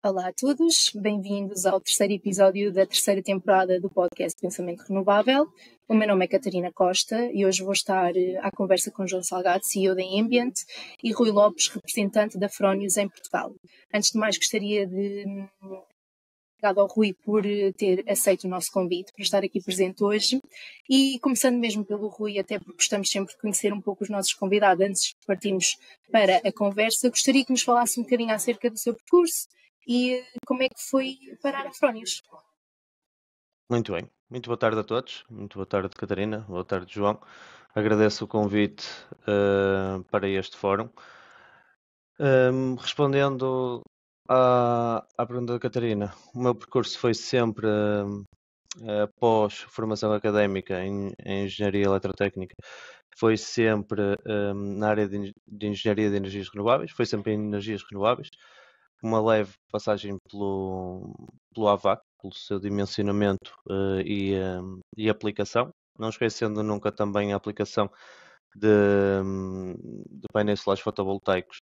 Olá a todos, bem-vindos ao terceiro episódio da terceira temporada do podcast Pensamento Renovável. O meu nome é Catarina Costa e hoje vou estar à conversa com João Salgado, CEO da Ambient, e Rui Lopes, representante da Fronius em Portugal. Antes de mais, gostaria de obrigado ao Rui por ter aceito o nosso convite para estar aqui presente hoje e começando mesmo pelo Rui, até porque gostamos sempre de conhecer um pouco os nossos convidados antes de partirmos para a conversa, gostaria que nos falasse um bocadinho acerca do seu percurso e como é que foi parar a Fronius. Muito bem, muito boa tarde a todos, muito boa tarde Catarina, boa tarde João. Agradeço o convite para este fórum. Respondendo à pergunta da Catarina, o meu percurso foi sempre após formação académica em Engenharia Eletrotécnica, foi sempre na área de Engenharia de Energias Renováveis, foi sempre em Energias Renováveis, uma leve passagem pelo AVAC, pelo seu dimensionamento e aplicação, não esquecendo nunca também a aplicação de painéis solares fotovoltaicos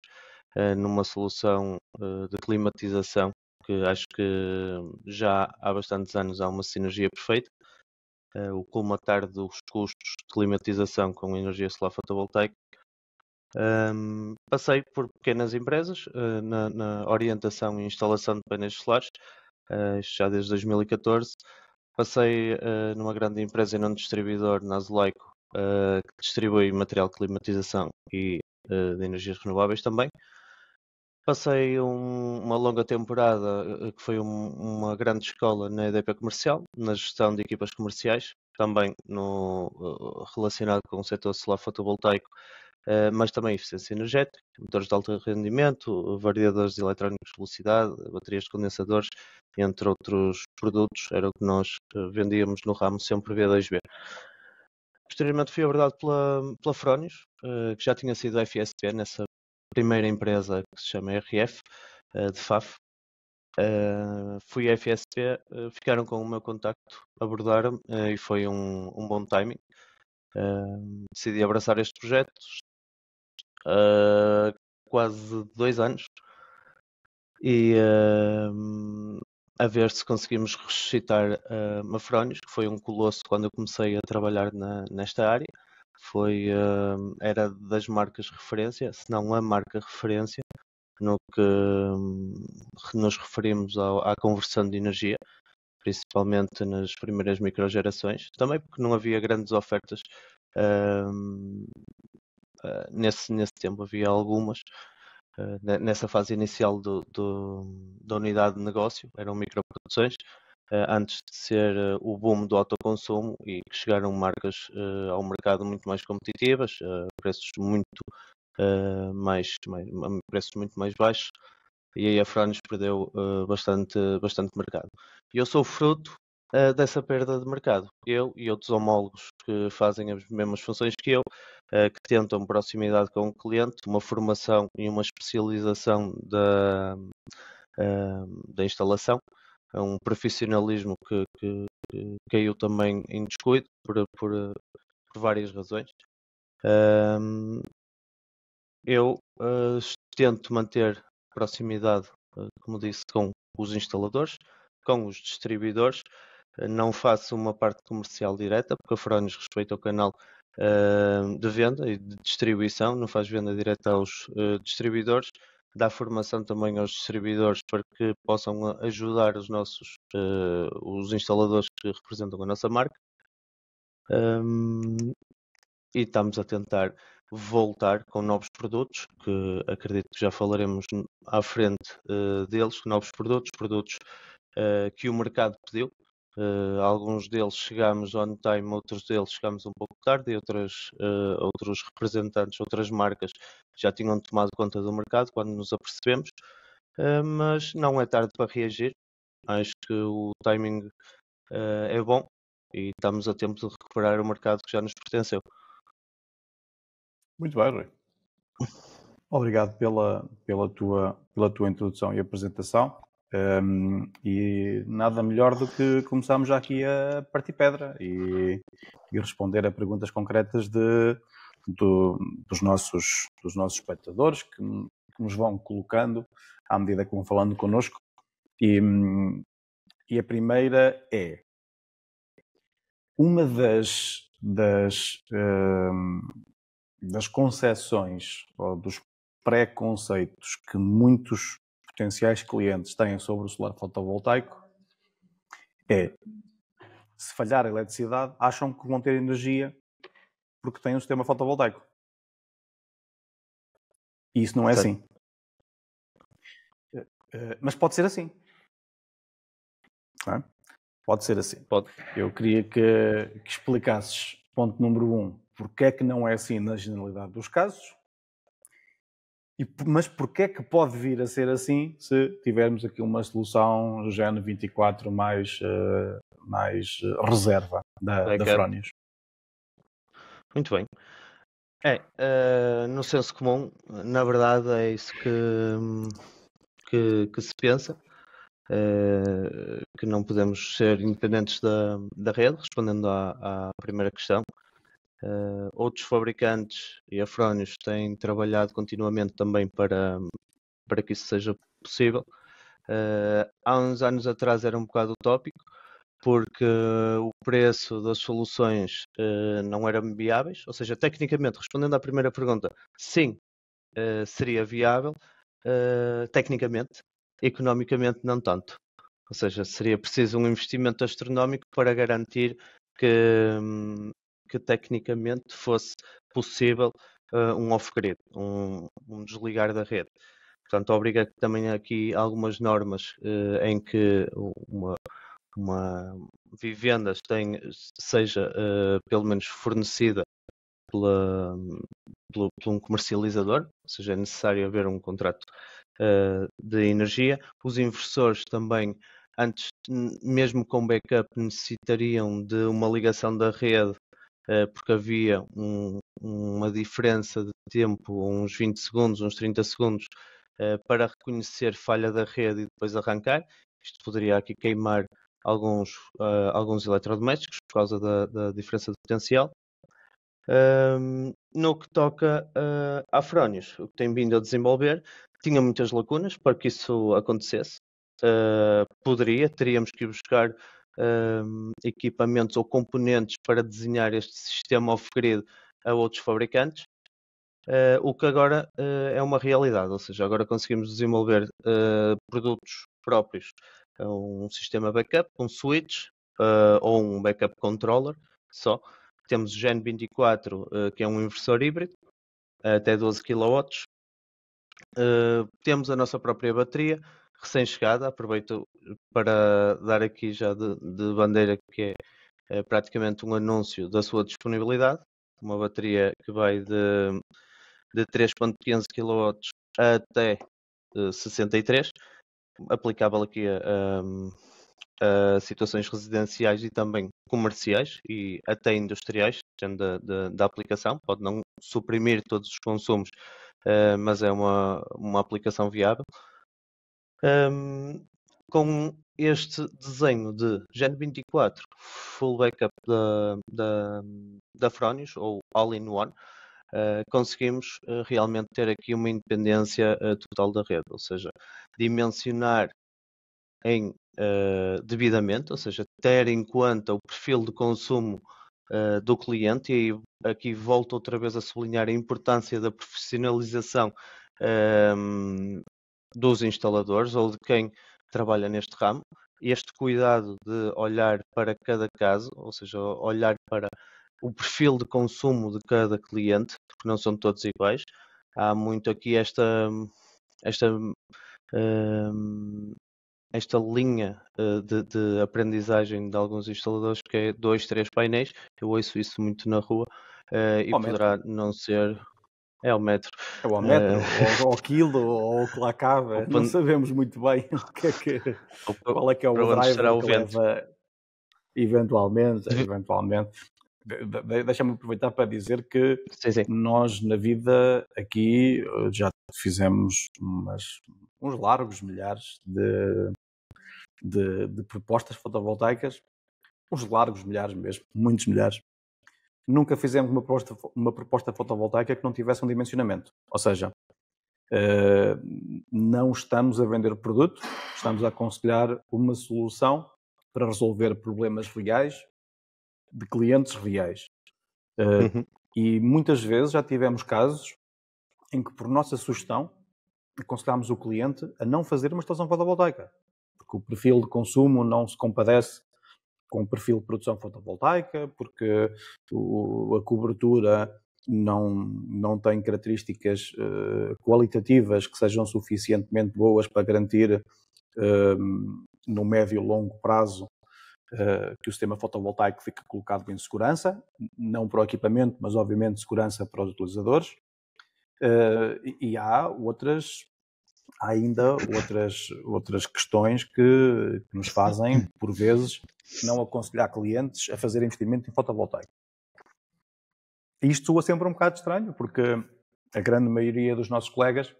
numa solução de climatização, que acho que já há bastantes anos há uma sinergia perfeita. O colmatar dos custos de climatização com energia solar fotovoltaica. Passei por pequenas empresas na orientação e instalação de painéis solares, isto já desde 2014. Passei numa grande empresa num distribuidor, na Azuleico, que distribui material de climatização e de energias renováveis também. Passei uma longa temporada que foi uma grande escola na EDP Comercial, na gestão de equipas comerciais, também relacionado com o setor solar fotovoltaico, mas também eficiência energética, motores de alto rendimento, variadores eletrónicos de velocidade, baterias de condensadores, entre outros produtos, era o que nós vendíamos no ramo sempre V2B. Posteriormente fui abordado pela Fronius, que já tinha sido FSP nessa primeira empresa que se chama RF, de FAF. Fui FSP, ficaram com o meu contacto, abordaram-me e foi um bom timing. Decidi abraçar este projeto, quase 2 anos, e a ver se conseguimos ressuscitar a Mafrónios, que foi um colosso quando eu comecei a trabalhar nesta área. Era das marcas referência, se não a marca referência, no que nos referimos à conversão de energia, principalmente nas primeiras microgerações, também porque não havia grandes ofertas nesse tempo, havia algumas. Nessa fase inicial da unidade de negócio, eram microproduções, antes de ser o boom do autoconsumo e que chegaram marcas ao mercado muito mais competitivas, preços muito preços muito mais baixos, e aí a Fronius perdeu bastante mercado. E eu sou fruto dessa perda de mercado. Eu e outros homólogos que fazem as mesmas funções que eu, que tentam proximidade com o cliente, uma formação e uma especialização da instalação, um profissionalismo que caiu também em descuido por várias razões. Eu tento manter proximidade, como disse, com os instaladores, com os distribuidores. Não faço uma parte comercial direta, porque a Fronius respeita o canal de venda e de distribuição, não faz venda direta aos distribuidores. Dá formação também aos distribuidores para que possam ajudar os instaladores que representam a nossa marca. E estamos a tentar voltar com novos produtos, que acredito que já falaremos à frente deles, novos produtos que o mercado pediu. Alguns deles chegámos on time, outros deles chegámos um pouco tarde, e outros representantes, outras marcas já tinham tomado conta do mercado quando nos apercebemos, mas não é tarde para reagir. Acho que o timing é bom e estamos a tempo de recuperar o mercado que já nos pertenceu. Muito bem, Rui. Obrigado pela tua introdução e apresentação. E nada melhor do que começarmos já aqui a partir pedra e responder a perguntas concretas dos nossos espectadores que nos vão colocando à medida que vão falando connosco. E a primeira é uma das concepções ou dos preconceitos que muitos potenciais clientes têm sobre o solar fotovoltaico é, se falhar a eletricidade, acham que vão ter energia porque têm um sistema fotovoltaico. E isso não é assim. Mas pode ser assim. Não é? Pode ser assim. Pode. Eu queria que explicasses, ponto número 1, porque é que não é assim na generalidade dos casos, mas porque é que pode vir a ser assim se tivermos aqui uma solução Gen 24 mais reserva da Fronius. Muito bem. No senso comum, na verdade é isso que se pensa, que não podemos ser independentes da rede, respondendo à primeira questão. Outros fabricantes e a Fronius têm trabalhado continuamente também para que isso seja possível. Há uns anos atrás era um bocado utópico, porque o preço das soluções não eram viáveis, ou seja, tecnicamente, respondendo à primeira pergunta, sim, seria viável, tecnicamente, economicamente não tanto. Ou seja, seria preciso um investimento astronómico para garantir que tecnicamente fosse possível um off-grid, um desligar da rede. Portanto, obriga também aqui algumas normas em que uma vivenda seja pelo menos fornecida por um comercializador, ou seja, é necessário haver um contrato de energia. Os inversores também, antes, mesmo com backup, necessitariam de uma ligação da rede, porque havia uma diferença de tempo, uns 20 segundos, uns 30 segundos, para reconhecer falha da rede e depois arrancar. Isto poderia aqui queimar alguns eletrodomésticos por causa da diferença de potencial. No que toca à Fronius, o que tem vindo a desenvolver, tinha muitas lacunas para que isso acontecesse. Teríamos que ir buscar equipamentos ou componentes para desenhar este sistema off-grid a outros fabricantes, o que agora é uma realidade, ou seja, agora conseguimos desenvolver produtos próprios, um sistema backup, um switch ou um backup controller só. Temos o Gen 24, que é um inversor híbrido, até 12 kW. Temos a nossa própria bateria, recém-chegada. Aproveito para dar aqui já de bandeira que é praticamente um anúncio da sua disponibilidade. Uma bateria que vai de 3.15 kW até 63, aplicável aqui a situações residenciais e também comerciais e até industriais, depende da aplicação. Pode não suprimir todos os consumos, mas é uma aplicação viável. Com este desenho de Gen 24, full backup da Fronius, ou all-in-one, conseguimos realmente ter aqui uma independência total da rede, ou seja, dimensionar devidamente, ou seja, ter em conta o perfil de consumo do cliente, e aqui volto outra vez a sublinhar a importância da profissionalização dos instaladores ou de quem trabalha neste ramo, este cuidado de olhar para cada caso, ou seja, olhar para o perfil de consumo de cada cliente, porque não são todos iguais. Há muito aqui esta linha de aprendizagem de alguns instaladores, que é 2, 3 painéis. Eu ouço isso muito na rua, e poderá não ser... É ao metro. É ao metro, ou ao quilo, ou o que lá cabe. Não sabemos muito bem qual é que é o driver que leva eventualmente. Deixa-me aproveitar para dizer que sim. Nós na vida aqui já fizemos uns largos milhares de propostas fotovoltaicas, uns largos milhares mesmo, muitos milhares. Nunca fizemos uma proposta fotovoltaica que não tivesse um dimensionamento. Ou seja, Não estamos a vender produto, estamos a aconselhar uma solução para resolver problemas reais de clientes reais. E muitas vezes já tivemos casos em que, por nossa sugestão, aconselhámos o cliente a não fazer uma instalação fotovoltaica, porque o perfil de consumo não se compadece com o perfil de produção fotovoltaica, porque a cobertura não tem características qualitativas que sejam suficientemente boas para garantir no médio e longo prazo que o sistema fotovoltaico fique colocado em segurança, não para o equipamento, mas obviamente segurança para os utilizadores. E há ainda outras questões que nos fazem, por vezes, não aconselhar clientes a fazer investimento em fotovoltaico. Isto soa sempre um bocado estranho, porque a grande maioria dos nossos colegas,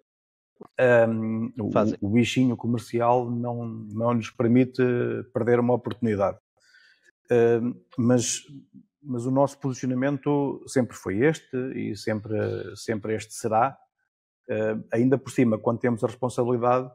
o bichinho comercial não nos permite perder uma oportunidade. Mas o nosso posicionamento sempre foi este e sempre este será. Ainda por cima, quando temos a responsabilidade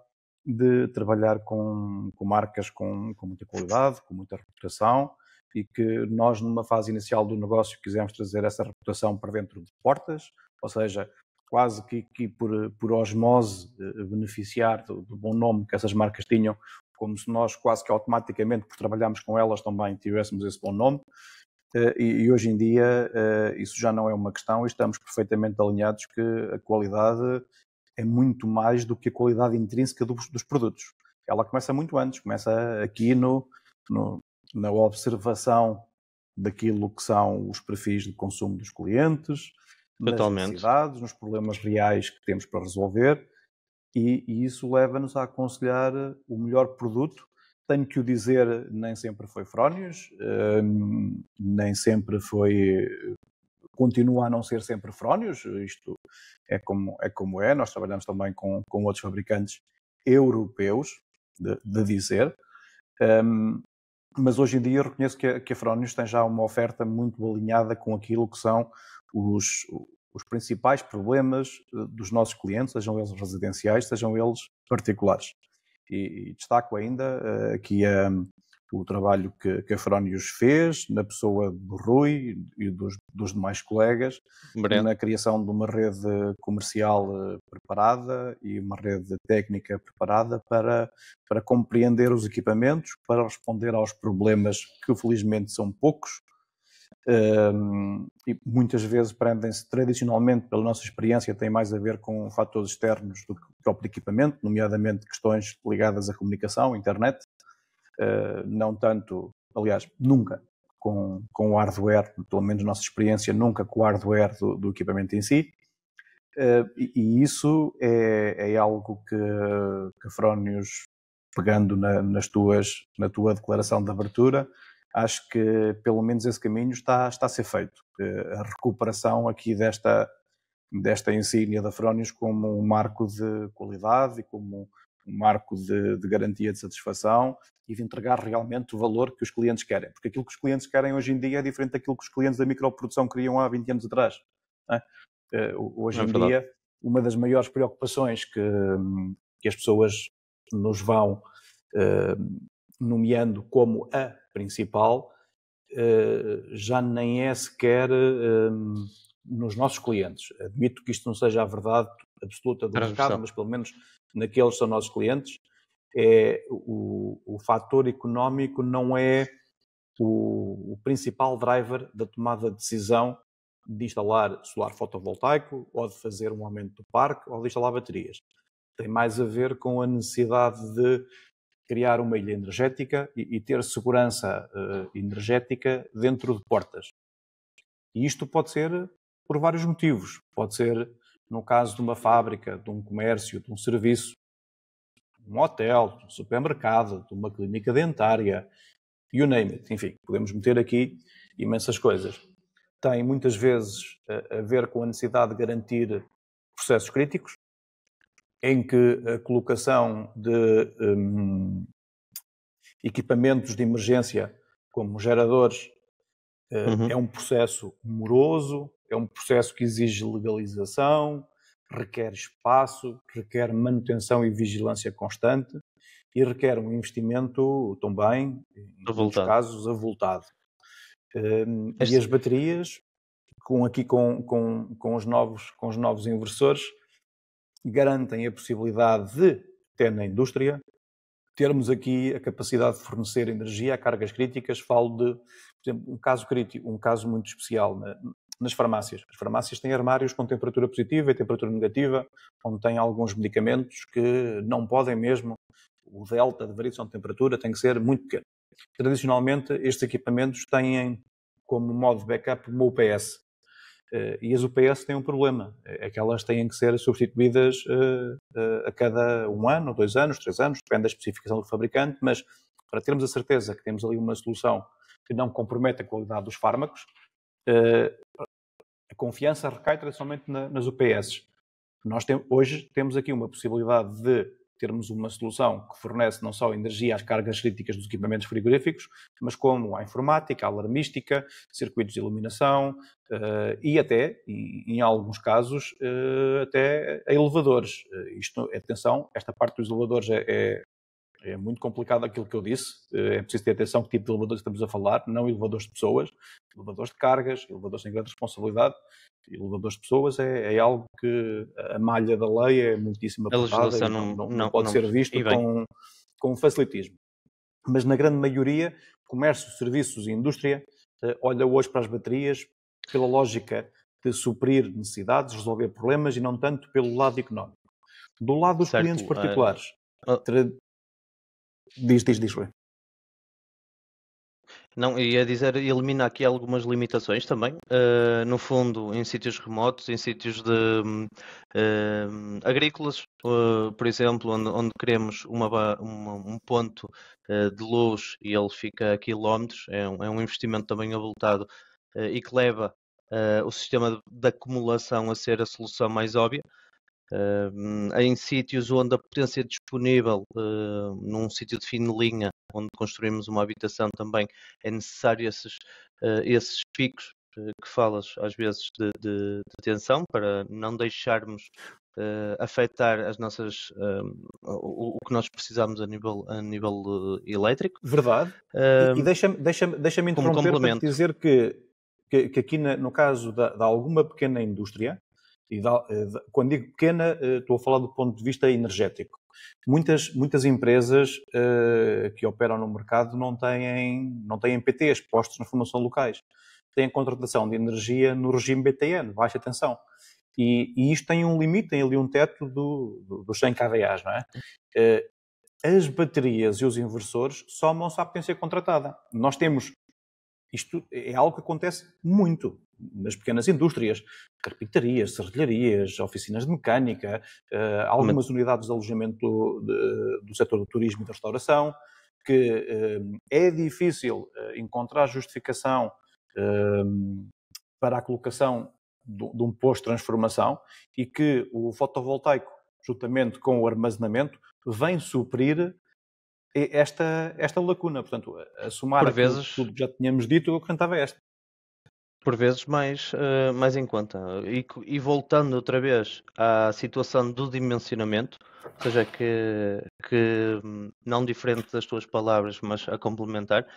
de trabalhar com marcas com muita qualidade, com muita reputação, e que nós, numa fase inicial do negócio, quisemos trazer essa reputação para dentro de portas, ou seja, quase que por osmose beneficiar do bom nome que essas marcas tinham, como se nós quase que automaticamente, por trabalharmos com elas também, tivéssemos esse bom nome. E hoje em dia isso já não é uma questão e estamos perfeitamente alinhados que a qualidade é muito mais do que a qualidade intrínseca dos produtos. Ela começa muito antes, começa aqui na observação daquilo que são os perfis de consumo dos clientes, nas necessidades, nos problemas reais que temos para resolver, e isso leva-nos a aconselhar o melhor produto. Tenho que o dizer, nem sempre foi Fronius, nem sempre continua a não ser sempre Fronius, isto é como é, nós trabalhamos também com outros fabricantes europeus, de dizer, mas hoje em dia eu reconheço que a Fronius tem já uma oferta muito alinhada com aquilo que são os principais problemas dos nossos clientes, sejam eles residenciais, sejam eles particulares. E destaco ainda aqui o trabalho que a Fronius fez na pessoa do Rui e dos demais colegas, na criação de uma rede comercial preparada e uma rede técnica preparada para compreender os equipamentos, para responder aos problemas que felizmente são poucos, e muitas vezes prendem-se tradicionalmente, pela nossa experiência, tem mais a ver com fatores externos do que o próprio equipamento, nomeadamente questões ligadas à comunicação, internet, não tanto, aliás, nunca com o hardware, pelo menos nossa experiência, nunca com o hardware do equipamento em si, e isso é algo que a Fronius, pegando na tua declaração de abertura, acho que pelo menos esse caminho está a ser feito. A recuperação aqui desta insígnia da Fronius como um marco de qualidade e como um marco de garantia de satisfação e de entregar realmente o valor que os clientes querem. Porque aquilo que os clientes querem hoje em dia é diferente daquilo que os clientes da microprodução queriam há 20 anos atrás. Hoje em dia, uma das maiores preocupações que as pessoas nos vão nomeando como a principal, já nem é sequer nos nossos clientes. Admito que isto não seja a verdade absoluta do mercado, mas pelo menos naqueles que são nossos clientes, o fator económico não é o principal driver da tomada de decisão de instalar solar fotovoltaico ou de fazer um aumento do parque ou de instalar baterias. Tem mais a ver com a necessidade de criar uma ilha energética e ter segurança energética dentro de portas. E isto pode ser por vários motivos. Pode ser no caso de uma fábrica, de um comércio, de um serviço, de um hotel, de um supermercado, de uma clínica dentária, you name it. Enfim, podemos meter aqui imensas coisas. Tem muitas vezes a ver com a necessidade de garantir processos críticos, em que a colocação de equipamentos de emergência, como geradores, é um processo moroso, é um processo que exige legalização, requer espaço, requer manutenção e vigilância constante e requer um investimento também, em muitos casos, avultado. E as baterias, com os novos inversores, garantem a possibilidade de ter na indústria, termos aqui a capacidade de fornecer energia a cargas críticas. Falo de, por exemplo, um caso crítico, um caso muito especial nas farmácias. As farmácias têm armários com temperatura positiva e temperatura negativa, onde têm alguns medicamentos que não podem mesmo, o delta de variação de temperatura tem que ser muito pequeno. Tradicionalmente, estes equipamentos têm como modo de backup uma UPS. E as UPS têm um problema, é que elas têm que ser substituídas a cada 1 ano, 2 anos, 3 anos, depende da especificação do fabricante, mas para termos a certeza que temos ali uma solução que não compromete a qualidade dos fármacos, a confiança recai tradicionalmente nas UPS. Nós hoje temos aqui uma possibilidade de termos uma solução que fornece não só energia às cargas críticas dos equipamentos frigoríficos, mas como à informática, à alarmística, circuitos de iluminação e até, em alguns casos, até a elevadores. Atenção, esta parte dos elevadores é muito complicado aquilo que eu disse. É preciso ter atenção que tipo de elevadores estamos a falar, não elevadores de pessoas, elevadores de cargas, elevadores sem grande responsabilidade. Elevadores de pessoas é algo que a malha da lei é muitíssimo apertada e não pode ser visto com facilitismo. Mas na grande maioria, comércio, serviços e indústria olha hoje para as baterias pela lógica de suprir necessidades, resolver problemas e não tanto pelo lado económico. Do lado dos clientes particulares, diz, Rui. Não, ia dizer, elimina aqui algumas limitações também, no fundo, em sítios remotos, em sítios agrícolas, por exemplo, onde queremos um ponto de luz e ele fica a quilómetros, é um investimento também avultado e que leva o sistema de acumulação a ser a solução mais óbvia. Em sítios onde a potência disponível, num sítio de fim de linha, onde construímos uma habitação também, é necessário esses picos que falas às vezes de tensão para não deixarmos afetar as nossas, o que nós precisamos a nível elétrico. Verdade. E deixa-me interromper para te dizer que aqui no caso de alguma pequena indústria, quando digo pequena, estou a falar do ponto de vista energético. Muitas empresas que operam no mercado não têm PTs postos na formação locais. Têm contratação de energia no regime BTN, baixa tensão. E isto tem um limite, tem ali um teto dos 100 kVA, não é? As baterias e os inversores somam-se à potência contratada. Nós temos... Isto é algo que acontece muito nas pequenas indústrias, carpintarias, serralharias, oficinas de mecânica, algumas unidades de alojamento do setor do turismo e da restauração, que é difícil encontrar justificação para a colocação de um posto de transformação e que o fotovoltaico, juntamente com o armazenamento, vem suprir esta lacuna. Portanto, a somar tudo que já tínhamos dito, eu acrescentava esta. Por vezes mais em conta. E voltando outra vez à situação do dimensionamento, ou seja, que não diferente das tuas palavras, mas a complementar,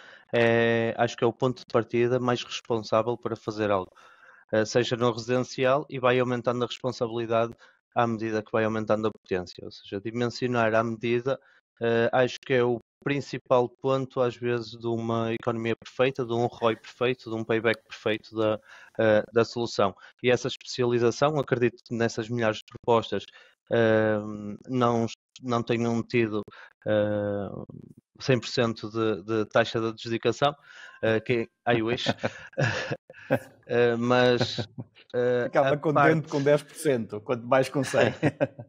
acho que é o ponto de partida mais responsável para fazer algo. Seja no residencial, e vai aumentando a responsabilidade à medida que vai aumentando a potência. Ou seja, dimensionar à medida, acho que é o principal ponto, às vezes, de uma economia perfeita, de um ROI perfeito, de um payback perfeito da solução. E essa especialização, acredito que nessas milhares de propostas não tenham tido 100% de taxa de adjudicação, que I wish, mas... Ficava contente com 10%, quanto mais com 100%.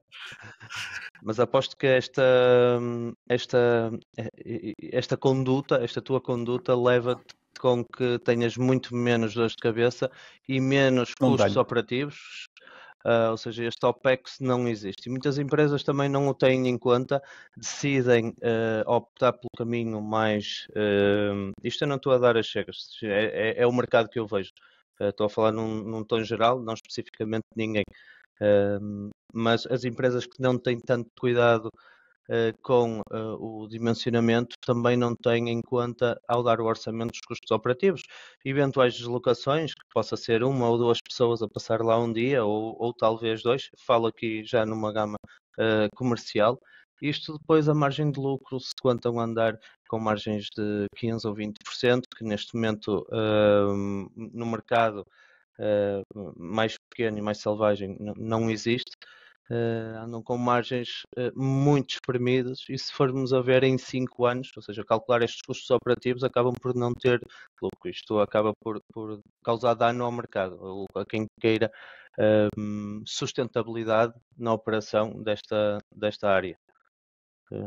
Mas aposto que esta tua conduta leva-te com que tenhas muito menos dores de cabeça e menos custos operativos, ou seja, este OPEX não existe. E muitas empresas também não o têm em conta, decidem optar pelo caminho mais... isto eu não estou a dar as chegas, é o mercado que eu vejo. Estou a falar num tom geral, não especificamente de ninguém. Mas as empresas que não têm tanto cuidado com o dimensionamento também não têm em conta, ao dar o orçamento, dos custos operativos. Eventuais deslocações, que possa ser uma ou duas pessoas a passar lá um dia, ou talvez dois, falo aqui já numa gama comercial. Isto depois, a margem de lucro, se contam a andar com margens de 15% ou 20%, que neste momento no mercado mais pequeno e mais selvagem não existe. Andam com margens muito espremidas, e se formos a ver em 5 anos, ou seja, calcular estes custos operativos, acabam por não ter lucro. Isto acaba por causar dano ao mercado, ou a quem queira sustentabilidade na operação desta área.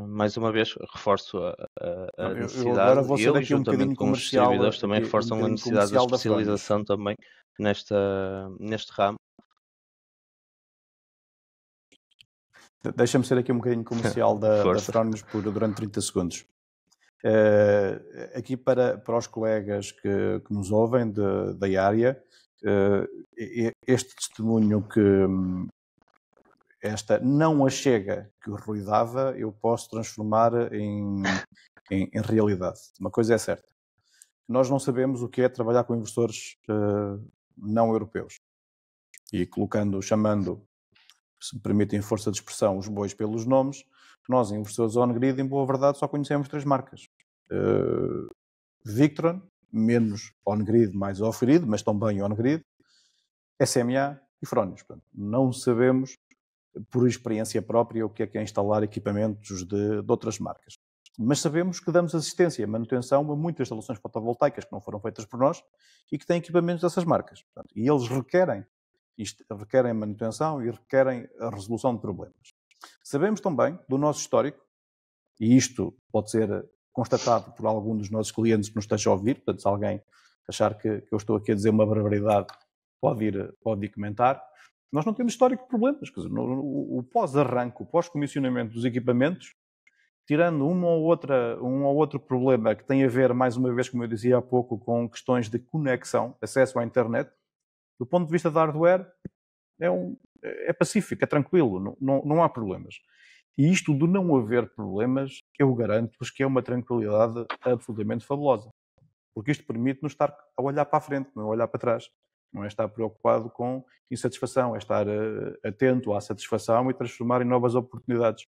Mais uma vez, reforço a necessidade, eu agora vou ser e aqui um juntamente bocadinho com os comercial, distribuidores também aqui, um reforçam a bocadinho necessidade da comercial da Frónios. especialização também neste ramo. Deixa-me ser aqui um bocadinho comercial da Força. Frónios durante 30 segundos. Aqui para os colegas que nos ouvem da área, este testemunho que esta não achega que o Rui dava, eu posso transformar em realidade. Uma coisa é certa: nós não sabemos o que é trabalhar com investidores não europeus. E chamando, se me permitem força de expressão, os bois pelos nomes, nós, investidores on-grid, em boa verdade, só conhecemos 3 marcas. Victron, menos on-grid, mais off-grid, mas também on-grid, SMA e Frónios. Portanto, não sabemos, por experiência própria, o que é instalar equipamentos de outras marcas. Mas sabemos que damos assistência e manutenção a muitas instalações fotovoltaicas que não foram feitas por nós e que têm equipamentos dessas marcas. Portanto, e eles requerem manutenção e requerem a resolução de problemas. Sabemos também do nosso histórico, e isto pode ser constatado por algum dos nossos clientes que nos esteja a ouvir. Portanto, se alguém achar que eu estou aqui a dizer uma barbaridade, pode ir comentar. Nós não temos histórico de problemas. Quer dizer, o pós-arranque, o pós-comissionamento dos equipamentos, tirando um ou outro problema que tem a ver, mais uma vez, como eu dizia há pouco, com questões de conexão, acesso à internet, do ponto de vista de hardware, é pacífico, é tranquilo, não há problemas. E isto de não haver problemas, eu garanto-vos que é uma tranquilidade absolutamente fabulosa. Porque isto permite-nos estar a olhar para a frente, não olhar para trás. Não é estar preocupado com insatisfação, é estar atento à satisfação e transformar em novas oportunidades.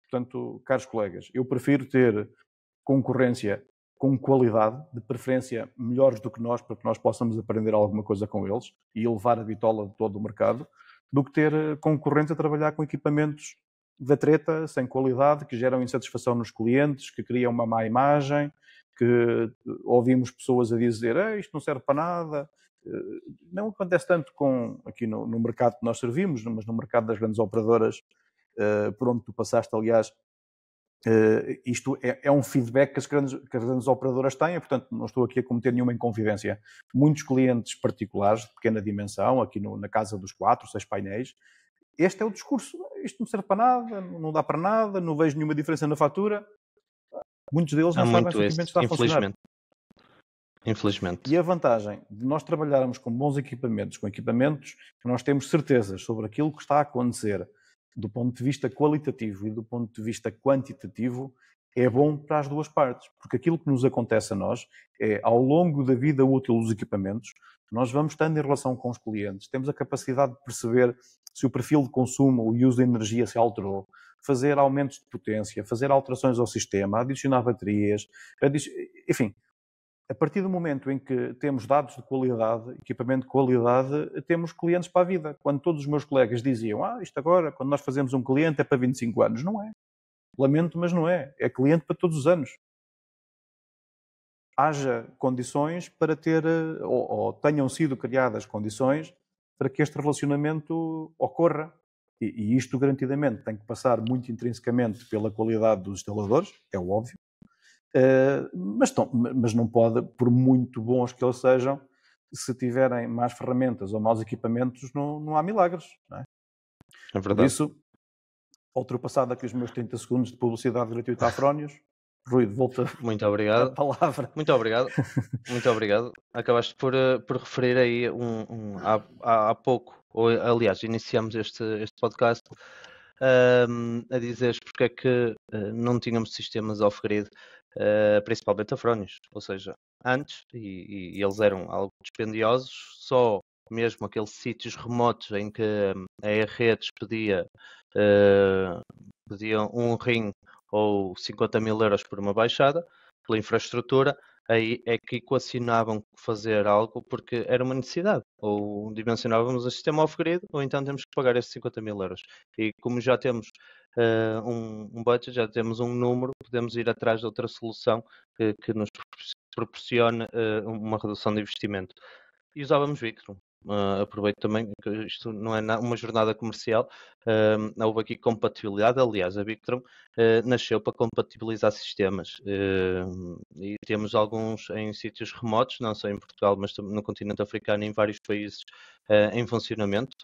Portanto, caros colegas, eu prefiro ter concorrência com qualidade, de preferência melhores do que nós, para que nós possamos aprender alguma coisa com eles e elevar a bitola de todo o mercado, do que ter concorrentes a trabalhar com equipamentos da treta, sem qualidade, que geram insatisfação nos clientes, que criam uma má imagem, que ouvimos pessoas a dizer isto não serve para nada. Não acontece tanto aqui no mercado que nós servimos, mas no mercado das grandes operadoras, por onde tu passaste, aliás, isto é um feedback que as grandes operadoras têm. Portanto, não estou aqui a cometer nenhuma inconfidência. Muitos clientes particulares, de pequena dimensão, aqui na casa dos 4, 6 painéis, este é o discurso: isto não serve para nada, não dá para nada, não vejo nenhuma diferença na fatura. Muitos deles não sabem se o equipamento está a funcionar. Infelizmente. E a vantagem de nós trabalharmos com bons equipamentos, com equipamentos que nós temos certezas sobre aquilo que está a acontecer do ponto de vista qualitativo e do ponto de vista quantitativo, é bom para as duas partes. Porque aquilo que nos acontece a nós é, ao longo da vida útil dos equipamentos, nós vamos estando em relação com os clientes, temos a capacidade de perceber se o perfil de consumo, o uso de energia se alterou, fazer aumentos de potência, fazer alterações ao sistema, adicionar baterias, enfim. A partir do momento em que temos dados de qualidade, equipamento de qualidade, temos clientes para a vida. Quando todos os meus colegas diziam, isto agora, quando nós fazemos um cliente é para 25 anos. Não é. Lamento, mas não é. É cliente para todos os anos. Haja condições para ter, ou tenham sido criadas condições para que este relacionamento ocorra. E isto, garantidamente, tem que passar muito intrinsecamente pela qualidade dos instaladores, é óbvio. Mas não pode, por muito bons que eles sejam, se tiverem más ferramentas ou maus equipamentos, não há milagres. Não é? É verdade. Por isso, ultrapassado aqui os meus 30 segundos de publicidade gratuita a Frónios, Rui, volta Muito obrigado. a palavra. Muito obrigado. Muito obrigado. Acabaste por referir aí há pouco aliás, iniciamos este podcast a dizeres porque é que não tínhamos sistemas off-grid, principalmente a Frónios. Ou seja, antes, e eles eram algo dispendiosos, só mesmo aqueles sítios remotos em que a E-Redes pedia um rim ou 50 mil euros por uma baixada, pela infraestrutura, aí é que equacionavam fazer algo porque era uma necessidade. Ou dimensionávamos o sistema off-grid, ou então temos que pagar esses 50 mil euros. E como já temos um budget, já temos um número, podemos ir atrás de outra solução que nos proporcione uma redução de investimento. E usávamos Victron. Aproveito também que isto não é uma jornada comercial, houve aqui compatibilidade. Aliás, a Victron nasceu para compatibilizar sistemas e temos alguns em sítios remotos, não só em Portugal, mas também no continente africano e em vários países em funcionamento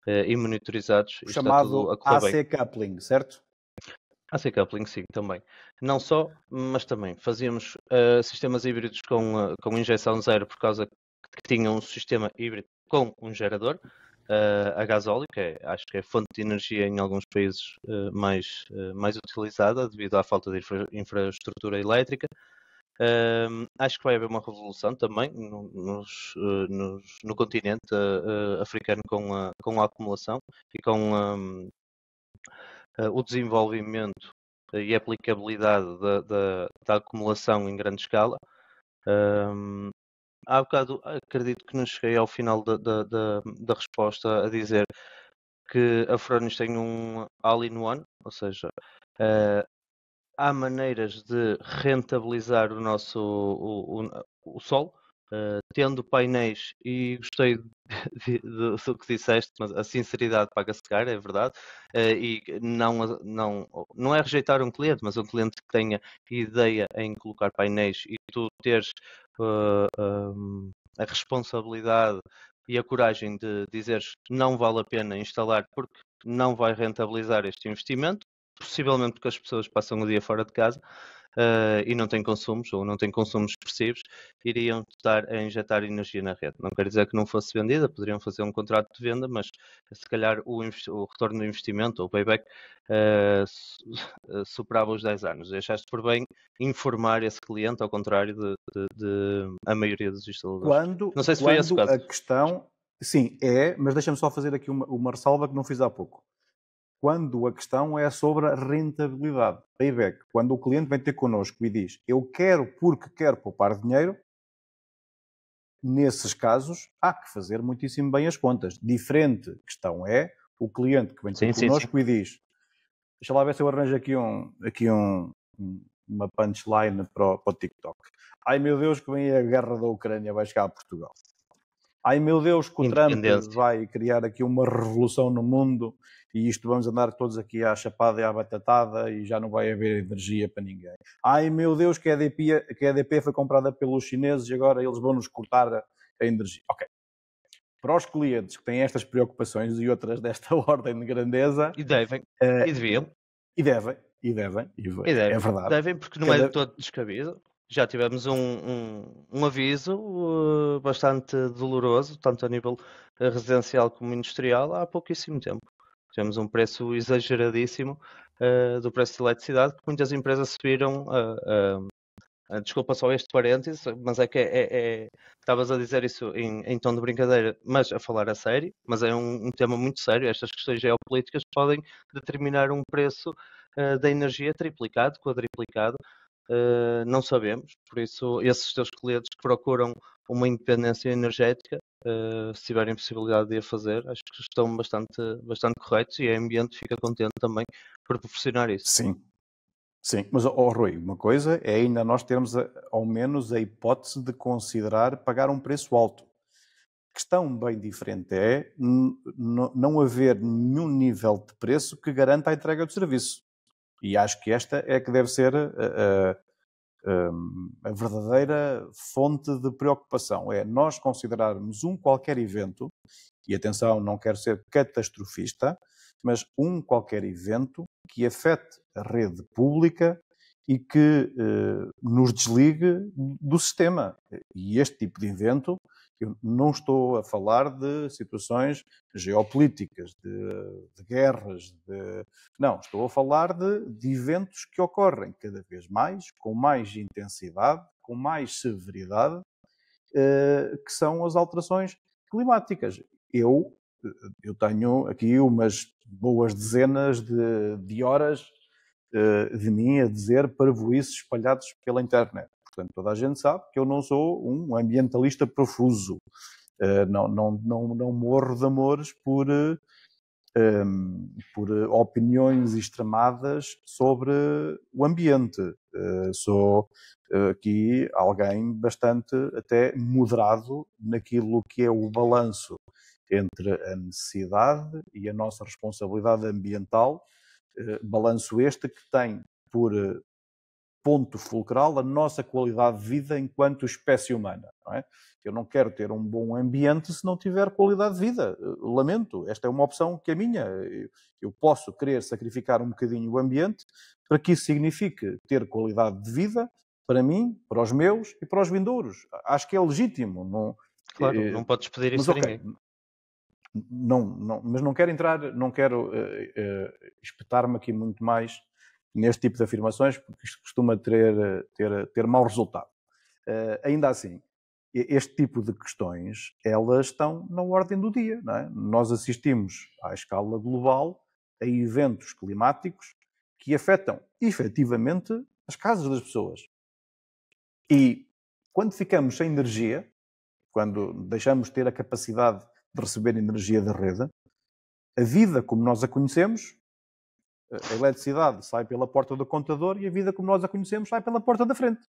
e monitorizados. E está tudo Chamado a correr bem. AC Coupling, certo? AC Coupling, sim, também. Não só, mas também fazíamos sistemas híbridos com injeção zero por causa que tinham um sistema híbrido com um gerador a gasóleo, que acho que é fonte de energia em alguns países mais utilizada devido à falta de infraestrutura elétrica. Acho que vai haver uma revolução também no continente africano com a acumulação e com o desenvolvimento e aplicabilidade da acumulação em grande escala. Há bocado acredito que não cheguei ao final da resposta a dizer que a Frónios tem um all-in-one, ou seja, há maneiras de rentabilizar o sol, tendo painéis, e gostei do que disseste, mas a sinceridade paga-se caro, é verdade, e não é rejeitar um cliente, mas um cliente que tenha ideia em colocar painéis e tu teres a responsabilidade e a coragem de dizeres não vale a pena instalar porque não vai rentabilizar este investimento, possivelmente porque as pessoas passam o dia fora de casa e não têm consumos ou não têm consumos expressivos, iriam estar a injetar energia na rede. Não quer dizer que não fosse vendida, poderiam fazer um contrato de venda, mas se calhar o retorno do investimento ou o payback superava os 10 anos. Deixaste por bem informar esse cliente, ao contrário de a maioria dos instaladores. Não sei se foi esse o caso. A questão, sim, mas deixa-me só fazer aqui uma ressalva que não fiz há pouco. Quando a questão é sobre a rentabilidade, payback, quando o cliente vem ter connosco e diz eu quero porque quero poupar dinheiro, nesses casos há que fazer muitíssimo bem as contas. Diferente questão é o cliente que vem ter connosco e diz deixa lá ver se eu arranjo aqui uma punchline para o TikTok. Ai meu Deus que vem a guerra da Ucrânia, vai chegar a Portugal. Ai meu Deus que o Trump vai criar aqui uma revolução no mundo e isto vamos andar todos aqui à chapada e à batatada e já não vai haver energia para ninguém. Ai meu Deus que a EDP foi comprada pelos chineses e agora eles vão nos cortar a energia. Ok. Para os clientes que têm estas preocupações e outras desta ordem de grandeza... E devem, e deviam. E devem. É verdade. Devem porque não é de todo descabido. Já tivemos um aviso bastante doloroso, tanto a nível residencial como industrial, há pouquíssimo tempo. Tivemos um preço exageradíssimo do preço de eletricidade, que muitas empresas se viram, desculpa só este parênteses, mas é que estavas a dizer isso em tom de brincadeira, mas a falar a sério, mas é um tema muito sério. Estas questões geopolíticas podem determinar um preço da energia triplicado, quadriplicado, não sabemos, por isso esses teus clientes que procuram uma independência energética, se tiverem possibilidade de a fazer, acho que estão bastante corretos e a ambiente fica contente também por proporcionar isso. Sim, mas Rui, uma coisa é ainda nós termos ao menos a hipótese de considerar pagar um preço alto. A questão bem diferente é não haver nenhum nível de preço que garanta a entrega do serviço. E acho que esta é que deve ser a verdadeira fonte de preocupação. É nós considerarmos qualquer evento, e atenção, não quero ser catastrofista, mas qualquer evento que afete a rede pública e que nos desligue do sistema. E este tipo de evento Eu não estou a falar de situações geopolíticas, de guerras, não, estou a falar de eventos que ocorrem cada vez mais, com mais intensidade, com mais severidade, que são as alterações climáticas. Eu tenho aqui umas boas dezenas de horas de mim a dizer parvoíces espalhados pela internet. Portanto, toda a gente sabe que eu não sou um ambientalista profuso. Não morro de amores por opiniões extremadas sobre o ambiente. Sou aqui alguém bastante até moderado naquilo que é o balanço entre a necessidade e a nossa responsabilidade ambiental, balanço este que tem por ponto fulcral a nossa qualidade de vida enquanto espécie humana. Não é? Eu não quero ter um bom ambiente se não tiver qualidade de vida. Lamento, esta é uma opção que é minha. Eu posso querer sacrificar um bocadinho o ambiente para que isso signifique ter qualidade de vida para mim, para os meus e para os vindouros. Acho que é legítimo. Não, Claro, não podes pedir mas isso a ok, ninguém. mas não quero entrar, não quero espetar-me aqui muito mais neste tipo de afirmações, porque isto costuma ter mau resultado. Ainda assim, este tipo de questões, elas estão na ordem do dia. Não é? Nós assistimos à escala global a eventos climáticos que afetam efetivamente as casas das pessoas. E quando ficamos sem energia, quando deixamos de ter a capacidade de receber energia da rede, a vida como nós a conhecemos, a eletricidade sai pela porta do contador e a vida como nós a conhecemos sai pela porta da frente.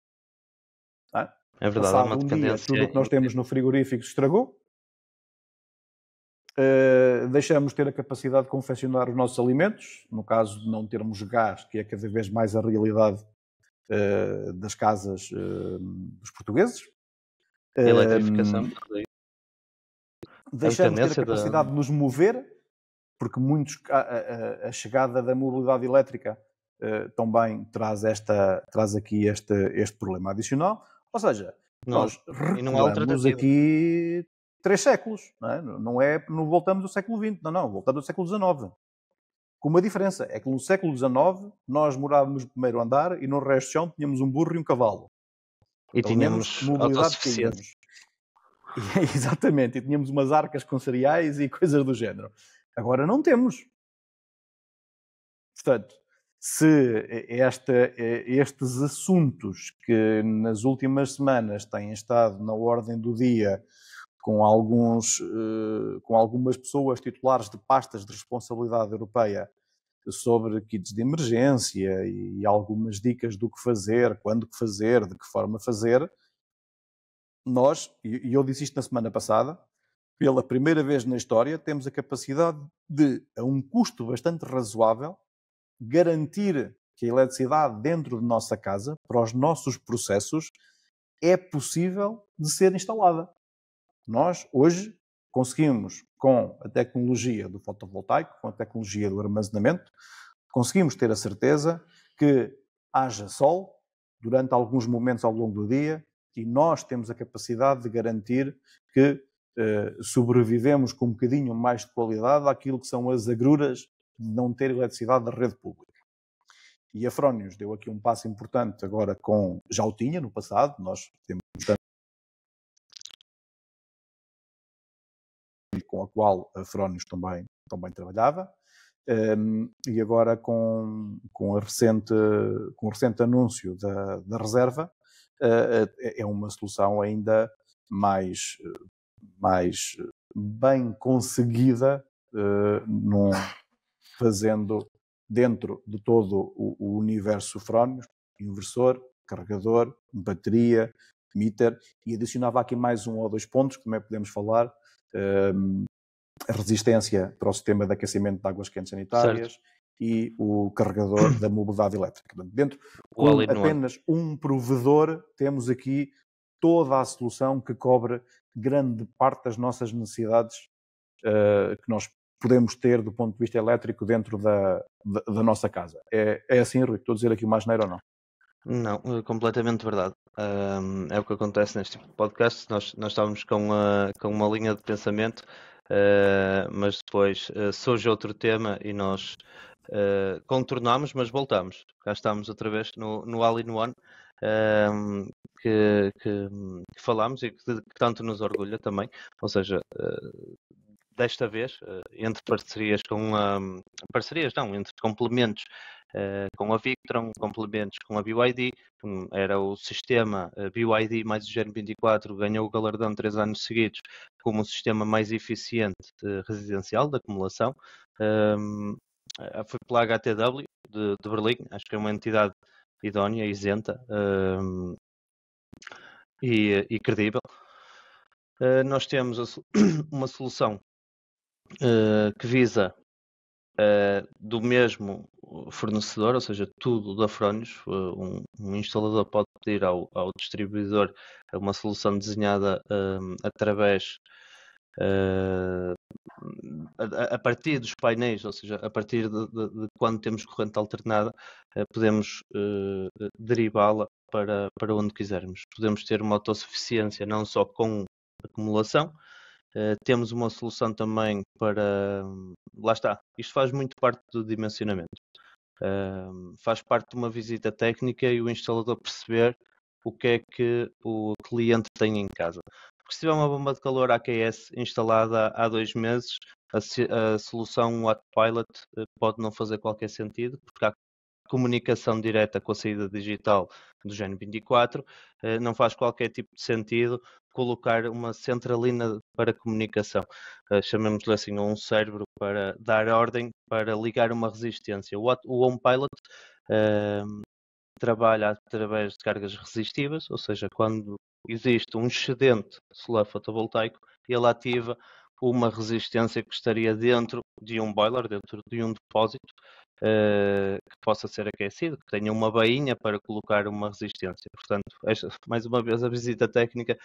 Não é? É verdade, há Passado uma um dia, dependência tudo o que nós temos no frigorífico se estragou. Deixamos de ter a capacidade de confeccionar os nossos alimentos, no caso de não termos gás, que é cada vez mais a realidade das casas dos portugueses. A eletrificação. Deixamos de ter a capacidade de nos mover, porque a chegada da mobilidade elétrica também traz aqui este problema adicional. Ou seja, nós recuamos aqui 3 séculos. Não voltamos ao século XX, não, voltamos ao século XIX. Com uma diferença, é que no século XIX nós morávamos no primeiro andar e no resto do chão tínhamos um burro e um cavalo. E tínhamos autossuficiência. Exatamente, e tínhamos umas arcas com cereais e coisas do género. Agora não temos. Portanto, se estes assuntos que nas últimas semanas têm estado na ordem do dia com algumas pessoas titulares de pastas de responsabilidade europeia sobre kits de emergência e algumas dicas do que fazer, quando que fazer, de que forma fazer, nós, e eu disse isto na semana passada, pela primeira vez na história, temos a capacidade de, a um custo bastante razoável, garantir que a eletricidade dentro de nossa casa, para os nossos processos, é possível de ser instalada. Nós, hoje, conseguimos, com a tecnologia do fotovoltaico, com a tecnologia do armazenamento, conseguimos ter a certeza que haja sol durante alguns momentos ao longo do dia e nós temos a capacidade de garantir que sobrevivemos com um bocadinho mais de qualidade àquilo que são as agruras de não ter eletricidade da rede pública. E a Frónios deu aqui um passo importante agora já o tinha no passado, nós temos com a qual a Frónios também trabalhava, e agora com o recente anúncio da reserva, é uma solução ainda mais bem conseguida, fazendo dentro de todo o universo Frónios, inversor, carregador, bateria, meter, e adicionava aqui mais 1 ou 2 pontos que também podemos falar, a resistência para o sistema de aquecimento de águas quentes sanitárias, certo, e o carregador da mobilidade elétrica. Portanto, dentro com apenas um provedor, temos aqui toda a solução que cobre grande parte das nossas necessidades que nós podemos ter do ponto de vista elétrico dentro da nossa casa. É assim, Rui? Estou a dizer aqui uma asneira ou não? Não, completamente verdade. É o que acontece neste tipo de podcast. Nós estávamos com uma linha de pensamento, mas depois surge outro tema e nós contornamos, mas voltamos. Cá estamos outra vez no All-in-One, um, que falámos e que tanto nos orgulha também. Ou seja, desta vez, entre parcerias parcerias não, entre complementos com a Victron, complementos com a BYD, era o sistema BYD mais o Gen 24, ganhou o galardão 3 anos seguidos como o sistema mais eficiente residencial de acumulação. Foi pela HTW de Berlim, acho que é uma entidade idónea, isenta e credível. Nós temos uma solução que visa do mesmo fornecedor, ou seja, tudo da Fronius. Um instalador pode pedir ao distribuidor uma solução desenhada através a partir dos painéis, ou seja, a partir de quando temos corrente alternada, podemos derivá-la para onde quisermos. Podemos ter uma autossuficiência não só com acumulação. Temos uma solução também para. Lá está, isto faz muito parte do dimensionamento. Faz parte de uma visita técnica e o instalador perceber o que é que o cliente tem em casa. Porque se tiver uma bomba de calor AQS instalada há 2 meses, a solução Wattpilot pode não fazer qualquer sentido, porque há comunicação direta com a saída digital do Gen 24, não faz qualquer tipo de sentido colocar uma centralina para comunicação, chamemos-lhe assim, um cérebro para dar ordem para ligar uma resistência. O OnePilot trabalha através de cargas resistivas, ou seja, quando existe um excedente solar fotovoltaico, ele ativa uma resistência que estaria dentro de um boiler, dentro de um depósito, que possa ser aquecido, que tenha uma bainha para colocar uma resistência. Portanto, mais uma vez, a visita técnica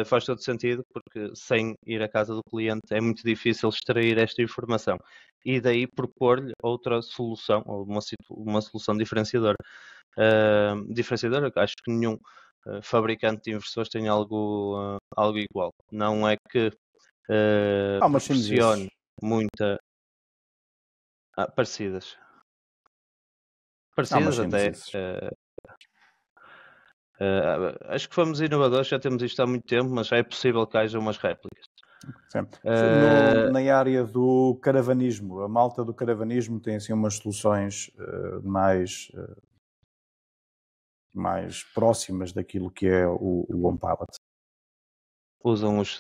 faz todo sentido, porque sem ir à casa do cliente é muito difícil extrair esta informação. E daí propor-lhe outra solução, ou uma solução diferenciadora. Acho que nenhum fabricante de inversores tem algo igual. Não é que proporcione muita parecidas. Parecidas até. Acho que fomos inovadores, já temos isto há muito tempo, mas já é possível que haja umas réplicas. Na área do caravanismo, a malta do caravanismo tem assim umas soluções mais próximas daquilo que é o OnePilot. Usam os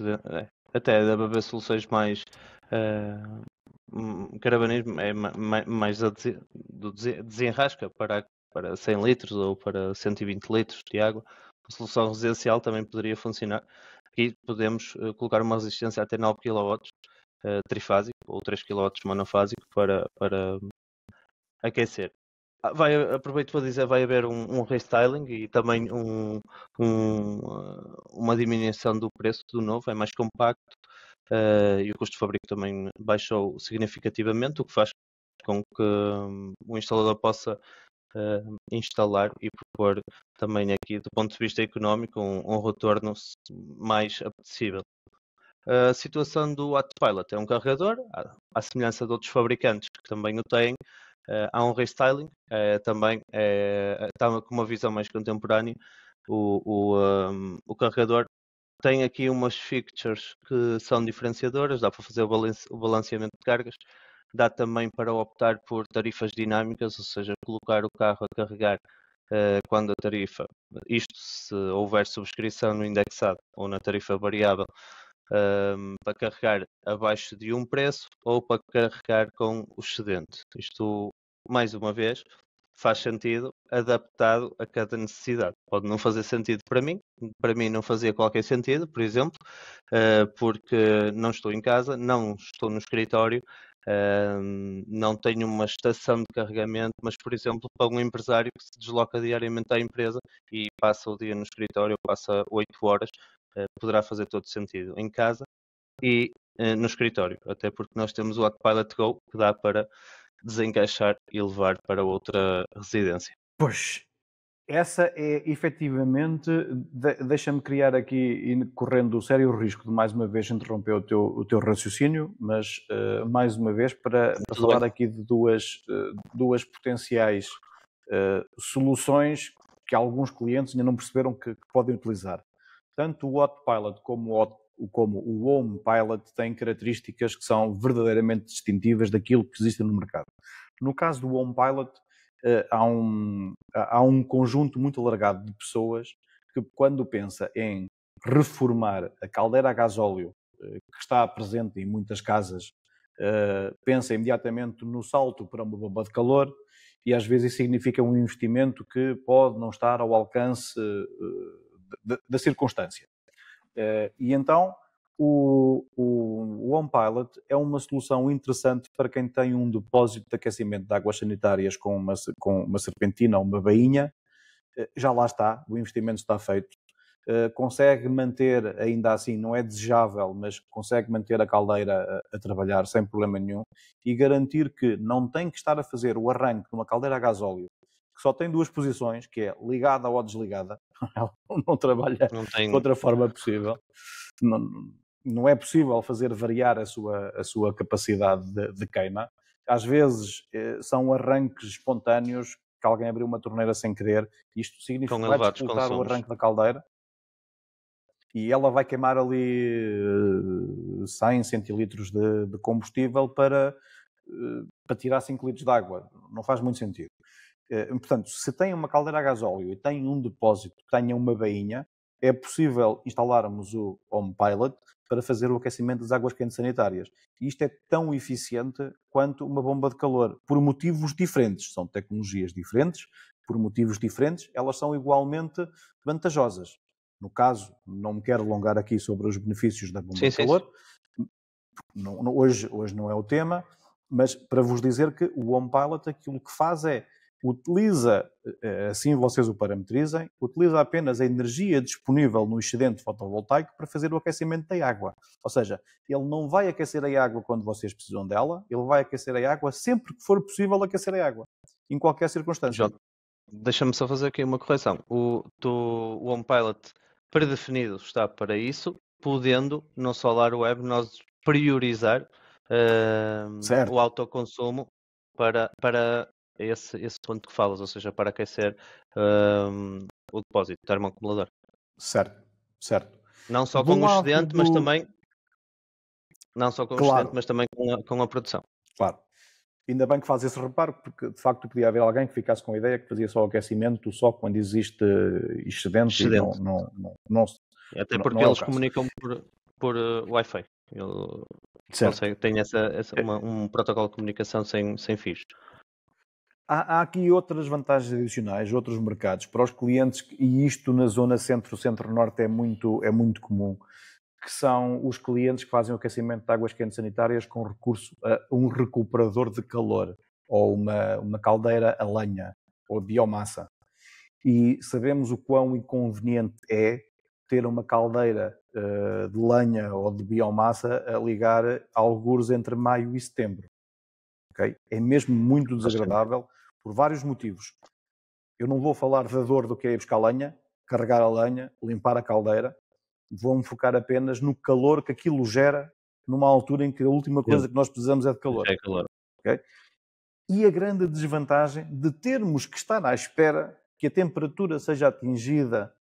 até deve haver soluções mais caravanismo é mais do desenrasca para 100 litros ou para 120 litros de água. A solução residencial também poderia funcionar e podemos colocar uma resistência até 9 kW trifásico ou 3 kW monofásico para aquecer. Aproveito para dizer, vai haver um restyling e também uma diminuição do preço do novo, é mais compacto e o custo de fabrico também baixou significativamente, o que faz com que o instalador possa instalar e propor também aqui, do ponto de vista económico, um retorno mais apetecível. A situação do Wattpilot é um carregador, à semelhança de outros fabricantes que também o têm. Há um restyling, também está com uma visão mais contemporânea. O carregador tem aqui umas features que são diferenciadoras, dá para fazer o balanceamento de cargas, dá também para optar por tarifas dinâmicas, ou seja, colocar o carro a carregar quando a tarifa, isto se houver subscrição no indexado ou na tarifa variável, para carregar abaixo de um preço ou para carregar com o excedente. Isto, mais uma vez, faz sentido adaptado a cada necessidade. Pode não fazer sentido para mim não fazia qualquer sentido, por exemplo, porque não estou em casa, não estou no escritório, não tenho uma estação de carregamento, mas, por exemplo, para um empresário que se desloca diariamente à empresa e passa o dia no escritório, passa 8 horas, poderá fazer todo sentido em casa e no escritório, até porque nós temos o Autopilot Go que dá para desencaixar e levar para outra residência. Pois, Essa é efetivamente, deixa-me criar aqui, correndo o sério risco de mais uma vez interromper o teu raciocínio, mas mais uma vez para falar bem. aqui de duas potenciais soluções que alguns clientes ainda não perceberam que podem utilizar. Tanto o Autopilot como o Home Pilot têm características que são verdadeiramente distintivas daquilo que existe no mercado. No caso do Home Pilot, há um conjunto muito alargado de pessoas que, quando pensa em reformar a caldeira a gasóleo que está presente em muitas casas, pensa imediatamente no salto para uma bomba de calor, e às vezes isso significa um investimento que pode não estar ao alcance da circunstância. E então o Home Pilot é uma solução interessante para quem tem um depósito de aquecimento de águas sanitárias com uma serpentina ou uma bainha. Já lá está, o investimento está feito. Consegue manter, ainda assim, não é desejável, mas consegue manter a caldeira a trabalhar sem problema nenhum e garantir que não tem que estar a fazer o arranque de uma caldeira a gasóleo que só tem duas posições, que é ligada ou desligada. Ela não trabalha de outra forma possível. Não é possível fazer variar a sua capacidade de queima. Às vezes são arranques espontâneos, que alguém abriu uma torneira sem querer. Isto significa que vai dificultar o arranque da caldeira e ela vai queimar ali 100 centilitros de combustível para tirar 5 litros de água. Não faz muito sentido. Portanto, se tem uma caldeira a gasóleo e tem um depósito que tenha uma bainha, é possível instalarmos o Home Pilot para fazer o aquecimento das águas quentes sanitárias. E isto é tão eficiente quanto uma bomba de calor, por motivos diferentes. São tecnologias diferentes, por motivos diferentes, elas são igualmente vantajosas. No caso, não me quero alongar aqui sobre os benefícios da bomba de calor. Hoje não é o tema, mas para vos dizer que o Home Pilot aquilo que faz é utiliza, assim vocês o parametrizem, utiliza apenas a energia disponível no excedente fotovoltaico para fazer o aquecimento da água. Ou seja, ele não vai aquecer a água quando vocês precisam dela, ele vai aquecer a água sempre que for possível aquecer a água, em qualquer circunstância. Deixa-me só fazer aqui uma correção. O Home Pilot predefinido está para isso, podendo no Solar Web nós priorizar o autoconsumo para esse ponto que falas, ou seja, para aquecer o depósito termoacumulador. Certo. Não só com o excedente, mas também não só com o excedente, mas também com a produção. Claro. Ainda bem que faz esse reparo, porque de facto podia haver alguém que ficasse com a ideia que fazia só o aquecimento só quando existe excedente. E não até porque eles comunicam por Wi-Fi. Tem um protocolo de comunicação sem fios. Há aqui outras vantagens adicionais, outros mercados para os clientes, e isto na zona centro-norte é muito comum, que são os clientes que fazem o aquecimento de águas quentes sanitárias com recurso a um recuperador de calor ou uma caldeira a lenha ou biomassa. E sabemos o quão inconveniente é ter uma caldeira de lenha ou de biomassa a ligar algures entre maio e setembro. Okay? É mesmo muito desagradável por vários motivos. Eu não vou falar da dor do que é ir buscar lenha, carregar a lenha, limpar a caldeira. Vou-me focar apenas no calor que aquilo gera numa altura em que a última coisa que nós precisamos é de calor. É calor. Okay? E a grande desvantagem de termos que estar à espera que a temperatura seja atingida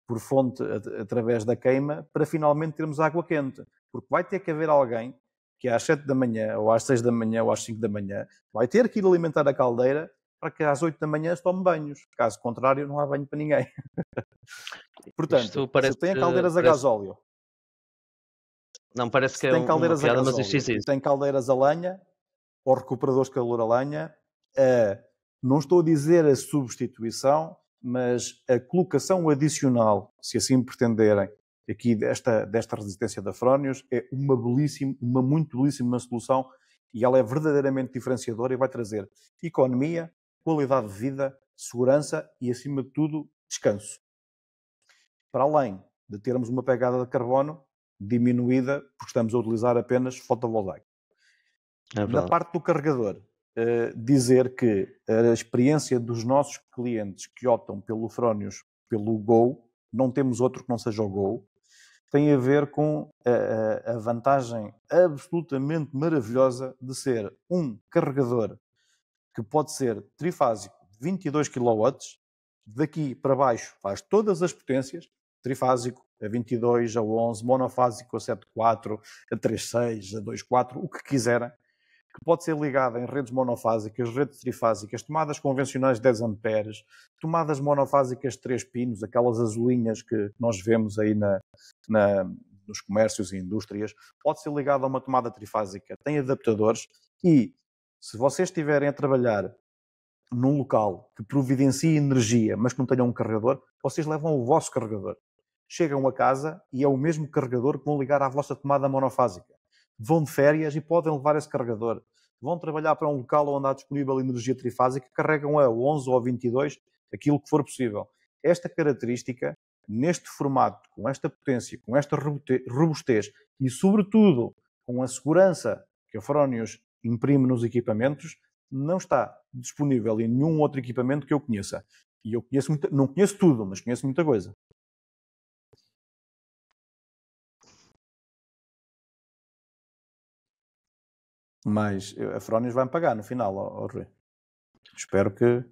por fonte através da queima para finalmente termos água quente. Porque vai ter que haver alguém que às 7 da manhã, ou às 6 da manhã, ou às 5 da manhã, vai ter que ir alimentar a caldeira para que às 8 da manhã se tome banhos. Caso contrário, não há banho para ninguém. Portanto, se tem caldeiras a gasóleo... Não parece que é uma piada, mas isto existe. Tem caldeiras a lenha, ou recuperadores de calor a lenha, não estou a dizer a substituição, mas a colocação adicional, se assim pretenderem, aqui desta resistência da Fronius, é uma muito belíssima solução, e ela é verdadeiramente diferenciadora e vai trazer economia, qualidade de vida, segurança e, acima de tudo, descanso. Para além de termos uma pegada de carbono diminuída, porque estamos a utilizar apenas fotovoltaico. Na parte do carregador, dizer que a experiência dos nossos clientes que optam pelo Fronius, pelo Go, não temos outro que não seja o Go, tem a ver com a vantagem absolutamente maravilhosa de ser um carregador que pode ser trifásico, 22 kW, daqui para baixo faz todas as potências, trifásico a 22, a 11, monofásico a 7.4, a 3.6, a 2.4, o que quiserem, que pode ser ligado em redes monofásicas, redes trifásicas, tomadas convencionais 10 amperes, tomadas monofásicas 3 pinos, aquelas azulinhas que nós vemos aí nos comércios e indústrias, pode ser ligado a uma tomada trifásica, tem adaptadores e, se vocês estiverem a trabalhar num local que providencie energia, mas que não tenham um carregador, vocês levam o vosso carregador. Chegam a casa e é o mesmo carregador que vão ligar à vossa tomada monofásica. Vão de férias e podem levar esse carregador. Vão trabalhar para um local onde há disponível energia trifásica, carregam a 11 ou 22, aquilo que for possível. Esta característica, neste formato, com esta potência, com esta robustez e, sobretudo, com a segurança que a Fronius imprime nos equipamentos, não está disponível em nenhum outro equipamento que eu conheça. E eu conheço não conheço tudo, mas conheço muita coisa. Mas a Fronius vai-me pagar no final, Rui. Espero que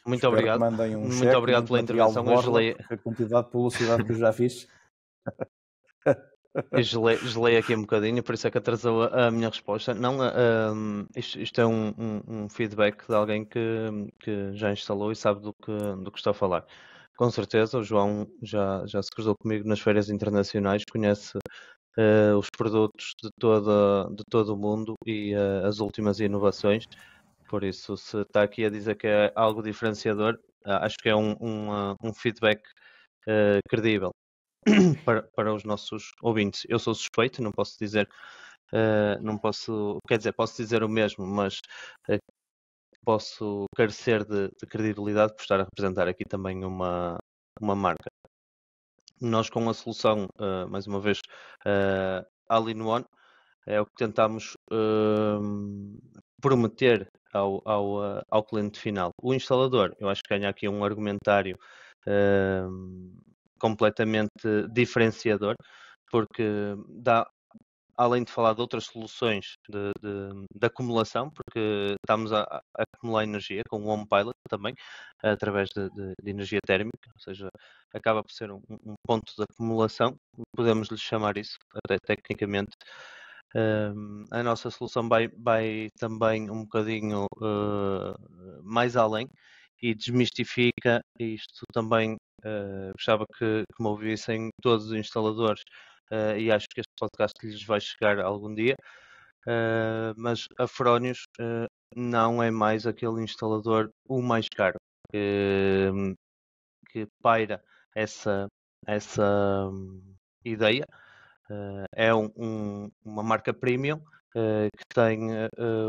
Muito obrigado. Que mandem um Muito cheque, obrigado pela intervenção. A quantidade de publicidade que eu já fiz. Eu gelei aqui um bocadinho, por isso é que atrasou a minha resposta. Não, isto é um feedback de alguém que já instalou e sabe do que está a falar. Com certeza, o João já se cruzou comigo nas feiras internacionais, conhece os produtos de todo o mundo e as últimas inovações. Por isso, se está aqui a dizer que é algo diferenciador, acho que é um feedback credível para os nossos ouvintes. Eu sou suspeito, não posso dizer, posso dizer o mesmo, mas posso carecer de credibilidade por estar a representar aqui também uma marca. Nós, com a solução, mais uma vez, All-in-One, é o que tentamos prometer ao cliente final. O instalador, eu acho que ganha aqui um argumentário completamente diferenciador, porque dá, além de falar de outras soluções de acumulação, porque estamos a acumular energia com o Home Pilot também, através de energia térmica, ou seja, acaba por ser um ponto de acumulação, podemos lhe chamar isso, até tecnicamente. A nossa solução vai também um bocadinho mais além e desmistifica isto também. Gostava que me ouvissem todos os instaladores e acho que este podcast lhes vai chegar algum dia. Mas a Fronius não é mais aquele instalador o mais caro que paira essa ideia. É uma marca premium que tem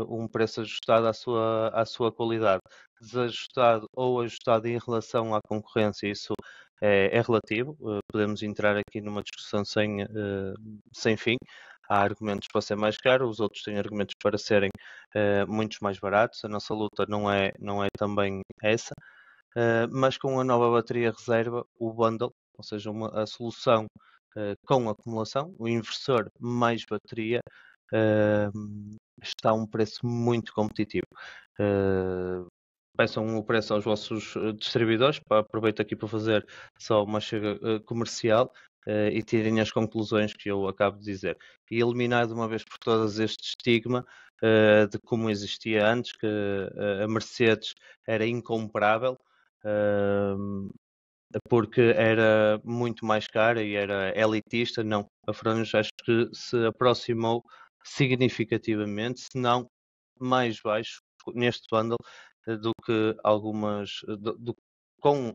um preço ajustado à sua qualidade. Desajustado ou ajustado em relação à concorrência, isso é relativo. Podemos entrar aqui numa discussão sem fim. Há argumentos para ser mais caro, os outros têm argumentos para serem muitos mais baratos. A nossa luta não é também essa. Mas com a nova bateria reserva, o bundle, ou seja, a solução com acumulação, o inversor mais bateria, está a um preço muito competitivo. Peçam o preço aos vossos distribuidores, aproveito aqui para fazer só uma chega comercial e tirem as conclusões que eu acabo de dizer. E eliminar de uma vez por todas este estigma de como existia antes, que a Mercedes era incomparável, porque era muito mais cara e era elitista. Não, a Fronius acho que se aproximou significativamente, se não mais baixo neste bundle do que algumas com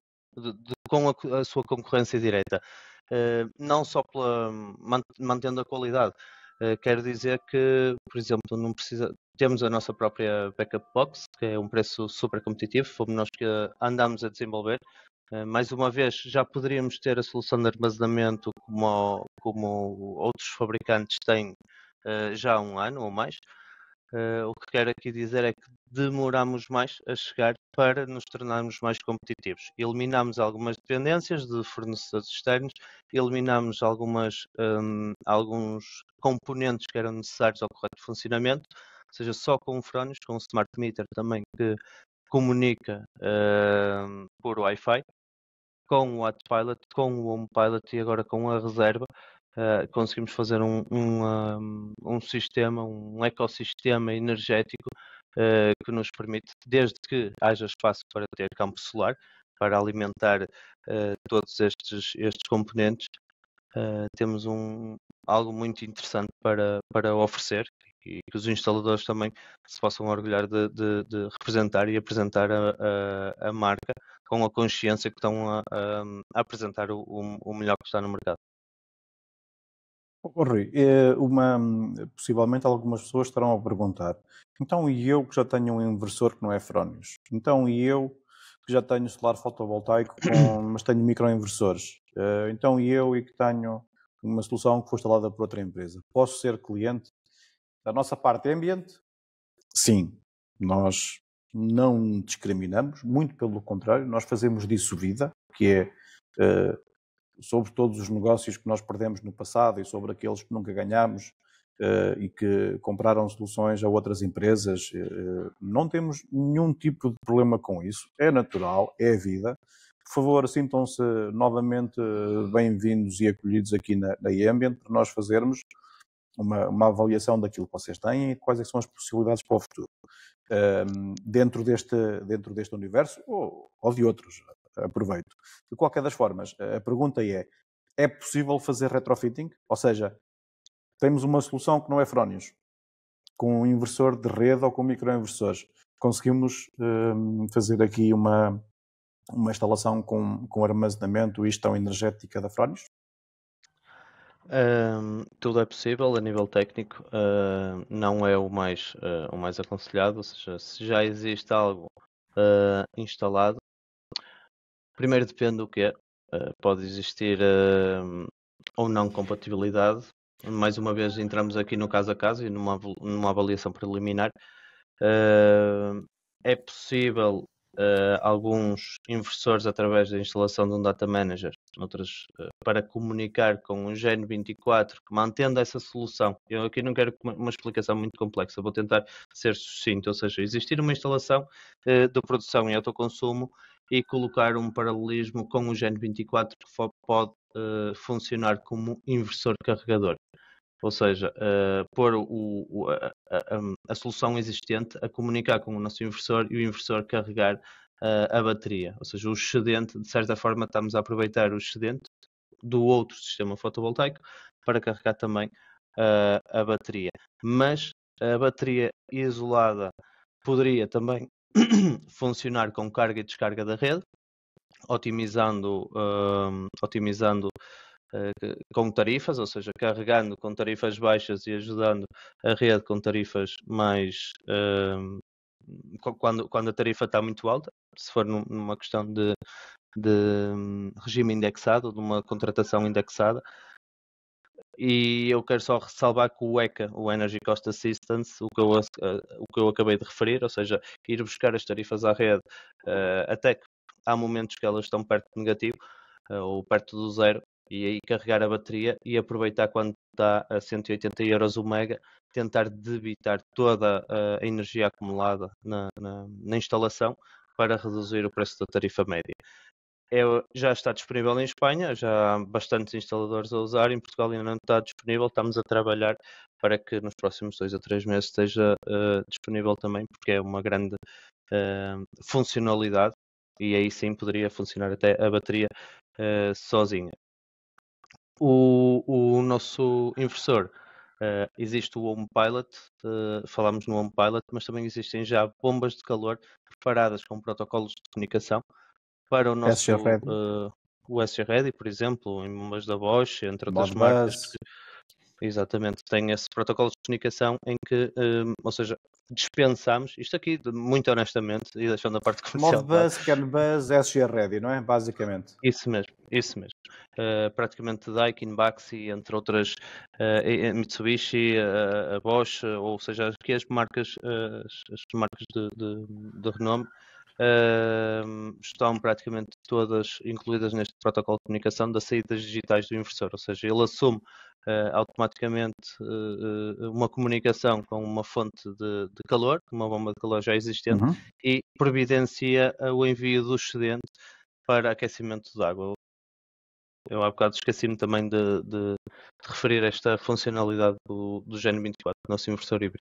a sua concorrência direta, não só mantendo a qualidade. Quero dizer que, por exemplo, não precisa. Temos a nossa própria backup box, que é um preço super competitivo, fomos nós que andamos a desenvolver. Mais uma vez, já poderíamos ter a solução de armazenamento como outros fabricantes têm já há um ano ou mais, O que quero aqui dizer é que demoramos mais a chegar para nos tornarmos mais competitivos. Eliminamos algumas dependências de fornecedores externos, eliminamos alguns componentes que eram necessários ao correto funcionamento, ou seja, só com o Fronius, com o Smart Meter também, que comunica por Wi-Fi, com o Autopilot, com o HomePilot e agora com a reserva, conseguimos fazer um sistema, um ecossistema energético que nos permite, desde que haja espaço para ter campo solar, para alimentar todos estes componentes, temos algo muito interessante para oferecer e que os instaladores também se possam orgulhar de representar e apresentar a marca com a consciência que estão a apresentar o melhor que está no mercado. Rui, possivelmente algumas pessoas estarão a perguntar, então e eu que já tenho um inversor que não é Fronius? Então e eu que já tenho solar fotovoltaico, mas tenho microinversores? Então e eu que tenho uma solução que foi instalada por outra empresa? Posso ser cliente? Da nossa parte ambiente? Sim, nós não discriminamos, muito pelo contrário, nós fazemos disso vida, que é sobre todos os negócios que nós perdemos no passado e sobre aqueles que nunca ganhamos e que compraram soluções a outras empresas. Não temos nenhum tipo de problema com isso. É natural, é a vida. Por favor, sintam-se novamente bem-vindos e acolhidos aqui na Ambient para nós fazermos uma avaliação daquilo que vocês têm e quais é que são as possibilidades para o futuro. Dentro deste universo ou de outros. Aproveito. De qualquer das formas, a pergunta é possível fazer retrofitting? Ou seja, temos uma solução que não é Fronius, com um inversor de rede ou com microinversores. Conseguimos fazer aqui uma instalação com armazenamento e gestão energética da Fronius? Tudo é possível a nível técnico, não é o mais aconselhado, ou seja, se já existe algo instalado, primeiro depende do que é. Pode existir ou não compatibilidade. Mais uma vez entramos aqui no caso a caso e numa avaliação preliminar. É possível alguns inversores através da instalação de um data manager para comunicar com o Gen 24, mantendo essa solução. Eu aqui não quero uma explicação muito complexa, vou tentar ser sucinto, ou seja, existir uma instalação de produção e autoconsumo e colocar um paralelismo com o Gen 24 que pode funcionar como inversor carregador. Ou seja, pôr a solução existente a comunicar com o nosso inversor e o inversor carregar a bateria. Ou seja, o excedente, de certa forma, estamos a aproveitar o excedente do outro sistema fotovoltaico para carregar também a bateria. Mas a bateria isolada poderia também funcionar com carga e descarga da rede, otimizando com tarifas, ou seja, carregando com tarifas baixas e ajudando a rede com tarifas mais quando a tarifa está muito alta, se for numa questão de regime indexado, de uma contratação indexada. E eu quero só ressalvar que o ECA, o Energy Cost Assistance, o que eu acabei de referir, ou seja, ir buscar as tarifas à rede, até que há momentos que elas estão perto de negativo ou perto do zero, e aí carregar a bateria e aproveitar quando está a 180 euros o mega, tentar debitar toda a energia acumulada na instalação para reduzir o preço da tarifa média. Já está disponível em Espanha, já há bastantes instaladores a usar, em Portugal ainda não está disponível, estamos a trabalhar para que nos próximos 2 a 3 meses esteja disponível também, porque é uma grande funcionalidade e aí sim poderia funcionar até a bateria sozinha. O nosso inversor, existe o HomePilot, falámos no HomePilot, mas também existem já bombas de calor preparadas com protocolos de comunicação para o nosso o SG Ready, por exemplo, em bombas da Bosch, entre outras marcas Exatamente, tem esse protocolo de comunicação em que, ou seja, dispensamos, isto aqui muito honestamente, e deixando a parte comercial de lado, Modbus, CAN-bus, SG Ready, não é? Basicamente. isso mesmo, isso mesmo. Praticamente Daikin, Baxi, entre outras, Mitsubishi, a Bosch, ou seja, aqui as marcas, as marcas de renome, estão praticamente todas incluídas neste protocolo de comunicação das saídas digitais do inversor, ou seja, ele assume automaticamente uma comunicação com uma fonte de calor, uma bomba de calor já existente, e providencia o envio do excedente para aquecimento de água. Eu há bocado esqueci-me também de referir esta funcionalidade do Gen 24, nosso inversor híbrido.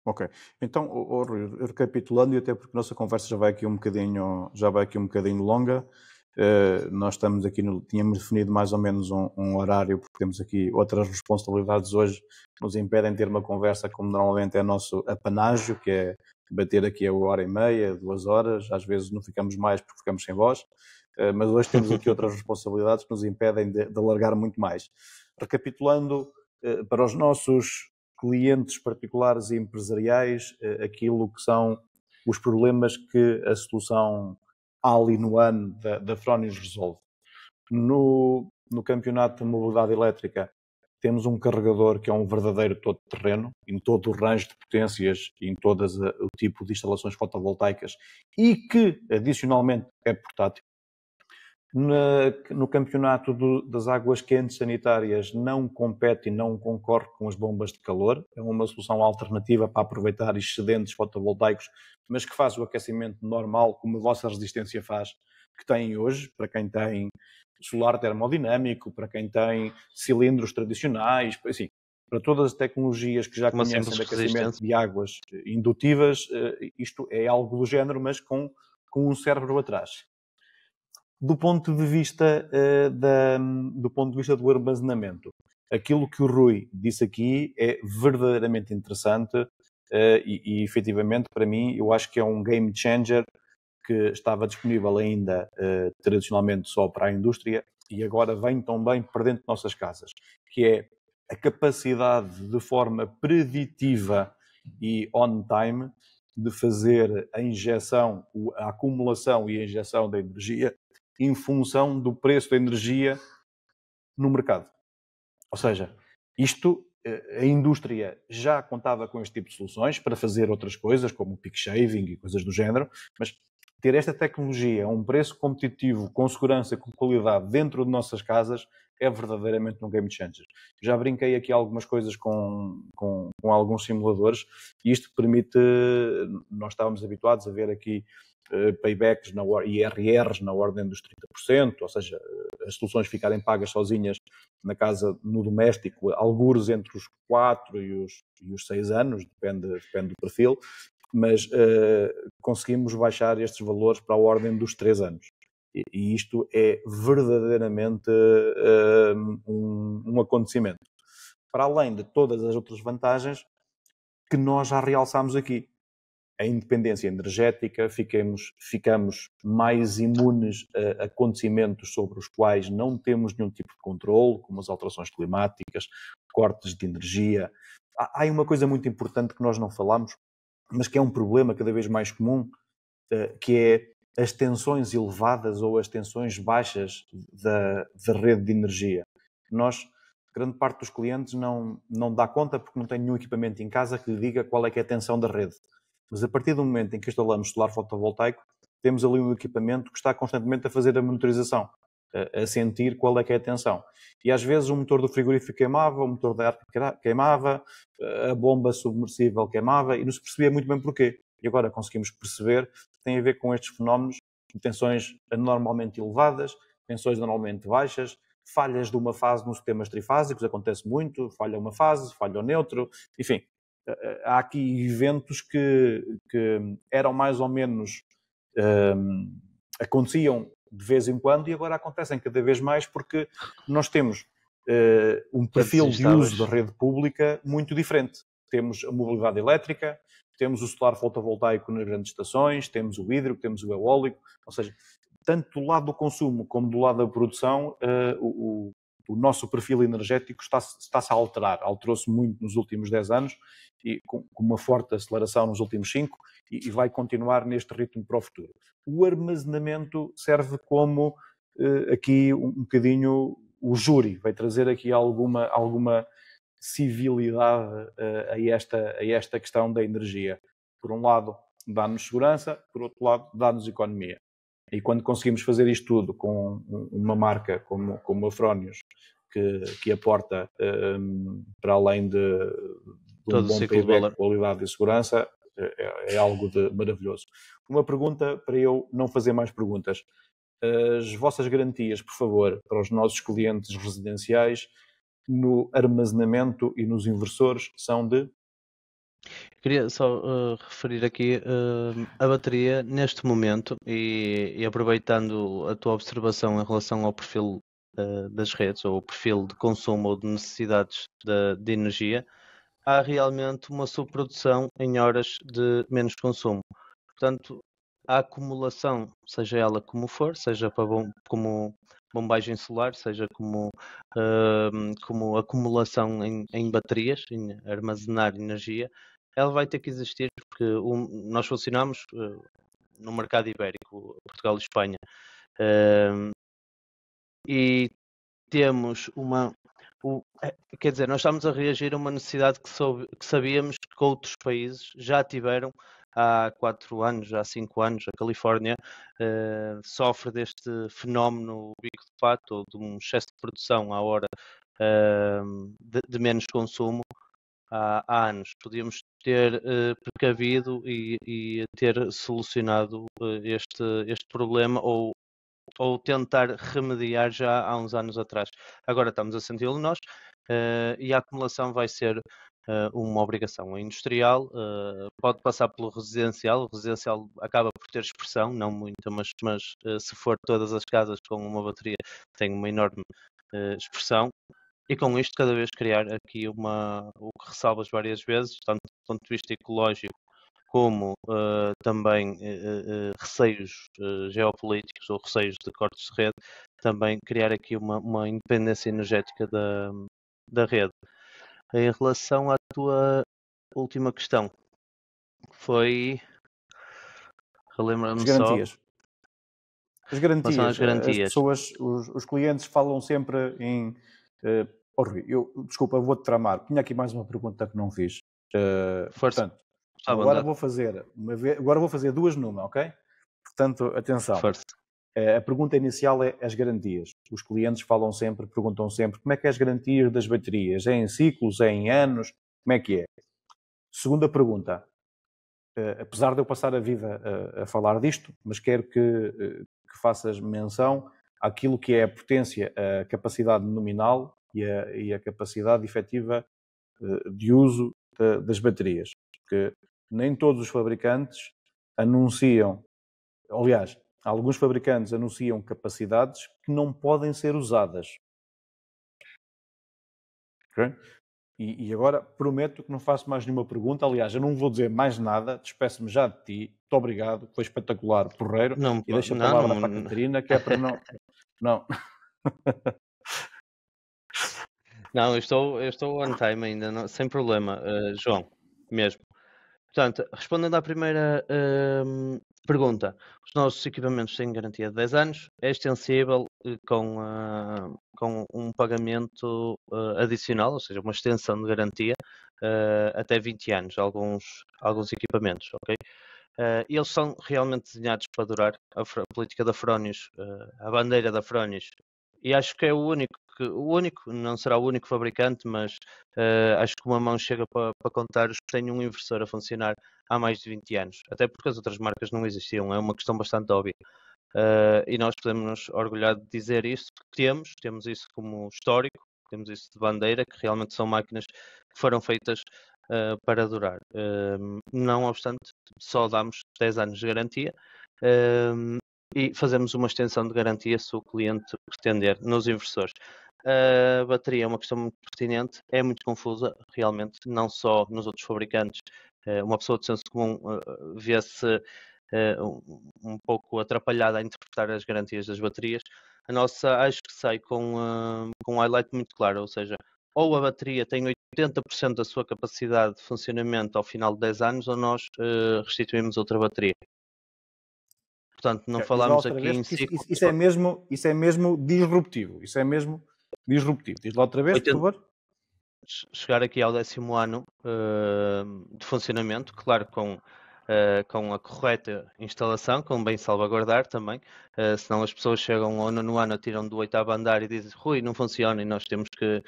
Ok. Então, Rui, recapitulando, e até porque a nossa conversa já vai aqui um bocadinho longa, nós estamos aqui, tínhamos definido mais ou menos um horário, porque temos aqui outras responsabilidades hoje que nos impedem de ter uma conversa como normalmente é nosso apanágio, que é bater aqui a 1h30, 2 horas, às vezes não ficamos mais porque ficamos sem voz, mas hoje temos aqui outras responsabilidades que nos impedem de alargar muito mais. Recapitulando, para os nossos clientes particulares e empresariais, aquilo que são os problemas que a solução All-in-One da Fronius resolve. No campeonato de mobilidade elétrica, temos um carregador que é um verdadeiro todo-terreno, em todo o range de potências e em todo o tipo de instalações fotovoltaicas, e que, adicionalmente, é portátil. No campeonato das águas quentes sanitárias não compete e não concorre com as bombas de calor. É uma solução alternativa para aproveitar excedentes fotovoltaicos, mas que faz o aquecimento normal, como a vossa resistência faz, que tem hoje, para quem tem solar termodinâmico, para quem tem cilindros tradicionais, assim, para todas as tecnologias que já conhecem de aquecimento de águas indutivas, isto é algo do género, mas com um cérebro atrás. Do ponto de vista do armazenamento, aquilo que o Rui disse aqui é verdadeiramente interessante e efetivamente para mim eu acho que é um game changer que estava disponível ainda tradicionalmente só para a indústria e agora vem também para dentro de nossas casas, que é a capacidade de forma preditiva e on time de fazer a injeção, a acumulação e a injeção da energia em função do preço da energia no mercado. Ou seja, a indústria já contava com este tipo de soluções para fazer outras coisas, como o peak shaving e coisas do género, mas ter esta tecnologia a um preço competitivo, com segurança, com qualidade, dentro de nossas casas, é verdadeiramente um game changer. Já brinquei aqui algumas coisas com alguns simuladores e isto permite, nós estávamos habituados a ver aqui paybacks e IRRs na ordem dos 30%, ou seja, as soluções ficarem pagas sozinhas na casa, no doméstico, algures entre os 4 e os 6 anos, depende do perfil, mas conseguimos baixar estes valores para a ordem dos 3 anos. E isto é verdadeiramente um acontecimento. Para além de todas as outras vantagens que nós já realçámos aqui. A independência energética, ficamos mais imunes a acontecimentos sobre os quais não temos nenhum tipo de controle, como as alterações climáticas, cortes de energia. Há uma coisa muito importante que nós não falamos, mas que é um problema cada vez mais comum, que é as tensões elevadas ou as tensões baixas da rede de energia. Grande parte dos clientes não dá conta porque não tem nenhum equipamento em casa que lhe diga qual é que é a tensão da rede. Mas a partir do momento em que instalamos solar fotovoltaico, temos ali um equipamento que está constantemente a fazer a monitorização, a sentir qual é que é a tensão. E às vezes o motor do frigorífico queimava, o motor da ar queimava, a bomba submersível queimava e não se percebia muito bem porquê. E agora conseguimos perceber que tem a ver com estes fenómenos de tensões anormalmente elevadas, tensões anormalmente baixas, falhas de uma fase nos sistemas trifásicos, acontece muito, falha uma fase, falha o neutro, enfim. Há aqui eventos que eram mais ou menos aconteciam de vez em quando e agora acontecem cada vez mais porque nós temos um perfil de uso da rede pública muito diferente. Temos a mobilidade elétrica, temos o solar fotovoltaico nas grandes estações, temos o hídrico, temos o eólico, ou seja, tanto do lado do consumo como do lado da produção, o nosso perfil energético está-se a alterar, alterou-se muito nos últimos 10 anos e com uma forte aceleração nos últimos 5 e vai continuar neste ritmo para o futuro. O armazenamento serve como aqui um bocadinho o júri, vai trazer aqui alguma civilidade a esta questão da energia. Por um lado, dá-nos segurança, por outro lado, dá-nos economia. E quando conseguimos fazer isto tudo com uma marca como a Fronius, que aporta, para além de um bom payback, qualidade e segurança, é algo de maravilhoso. Uma pergunta para eu não fazer mais perguntas. As vossas garantias, por favor, para os nossos clientes residenciais no armazenamento e nos inversores são de? Queria só referir aqui a bateria neste momento e aproveitando a tua observação em relação ao perfil das redes, ou o perfil de consumo ou de necessidades de energia, há realmente uma subprodução em horas de menos consumo. Portanto, a acumulação, seja ela como for, seja como bombagem solar, seja como acumulação em baterias, em armazenar energia, ela vai ter que existir porque nós funcionamos no mercado ibérico, Portugal e Espanha, e temos quer dizer, nós estamos a reagir a uma necessidade que sabíamos que outros países já tiveram há 4 anos, há 5 anos. A Califórnia sofre deste fenómeno bico de pato, ou de um excesso de produção à hora de menos consumo há anos. Podíamos ter precavido e ter solucionado este problema ou tentar remediar já há uns anos atrás. Agora estamos a senti-lo nós e a acumulação vai ser uma obrigação. A industrial pode passar pelo residencial. O residencial acaba por ter expressão, não muita, mas se for todas as casas com uma bateria, tem uma enorme expressão. E com isto, cada vez criar aqui o que ressalvas várias vezes, tanto do ponto de vista ecológico, como também receios geopolíticos ou receios de cortes de rede, também criar aqui uma independência energética da rede. Em relação à tua última questão, foi... Relembra-me só... As garantias. As garantias. As pessoas, os clientes falam sempre em... Rui, desculpa, vou-te tramar. Tinha aqui mais uma pergunta que não fiz. Força. Portanto, agora vou fazer duas numa, ok? Portanto, atenção. Força. A pergunta inicial é as garantias. Os clientes perguntam sempre como é que é as garantias das baterias? É em ciclos? É em anos? Como é que é? Segunda pergunta. Apesar de eu passar a vida a falar disto, mas quero que faças menção àquilo que é a potência, a capacidade nominal e a capacidade efetiva de uso das baterias. Porque nem todos os fabricantes anunciam, aliás, alguns fabricantes anunciam capacidades que não podem ser usadas. Okay? E agora prometo que não faço mais nenhuma pergunta. Aliás, eu não vou dizer mais nada. Despeço-me já de ti. Muito obrigado. Foi espetacular, porreiro. E deixa a palavra para a Catarina, que é para não... Não. Não, eu estou on time ainda, sem problema, João, mesmo. Portanto, respondendo à primeira pergunta, os nossos equipamentos têm garantia de 10 anos, é extensível com um pagamento adicional, ou seja, uma extensão de garantia até 20 anos, alguns equipamentos, ok? E eles são realmente desenhados para durar. A política da Fronius, a bandeira da Fronius, e acho que é o único, não será o único fabricante, mas acho que uma mão chega para contar os que têm um inversor a funcionar há mais de 20 anos, até porque as outras marcas não existiam, é uma questão bastante óbvia. E nós podemos nos orgulhar de dizer isso, que temos isso como histórico, temos isso de bandeira, que realmente são máquinas que foram feitas para durar. Não obstante, só damos 10 anos de garantia e fazemos uma extensão de garantia se o cliente pretender nos inversores. A bateria é uma questão muito pertinente, é muito confusa realmente, não só nos outros fabricantes. Uma pessoa de senso comum vê-se um pouco atrapalhada a interpretar as garantias das baterias. a nossa acho que sai com um highlight muito claro, ou seja, ou a bateria tem 80% da sua capacidade de funcionamento ao final de 10 anos, ou nós restituímos outra bateria. Portanto, não Diz lá falamos outra aqui vez, em porque ciclos. isso é mesmo disruptivo. Isso é mesmo disruptivo. Diz lá outra vez, por favor. Chegar aqui ao 10º ano de funcionamento, claro, com a correta instalação, com bem salvaguardar também, senão as pessoas chegam ao 9º ano, tiram do 8º andar e dizem, Rui, não funciona e nós temos que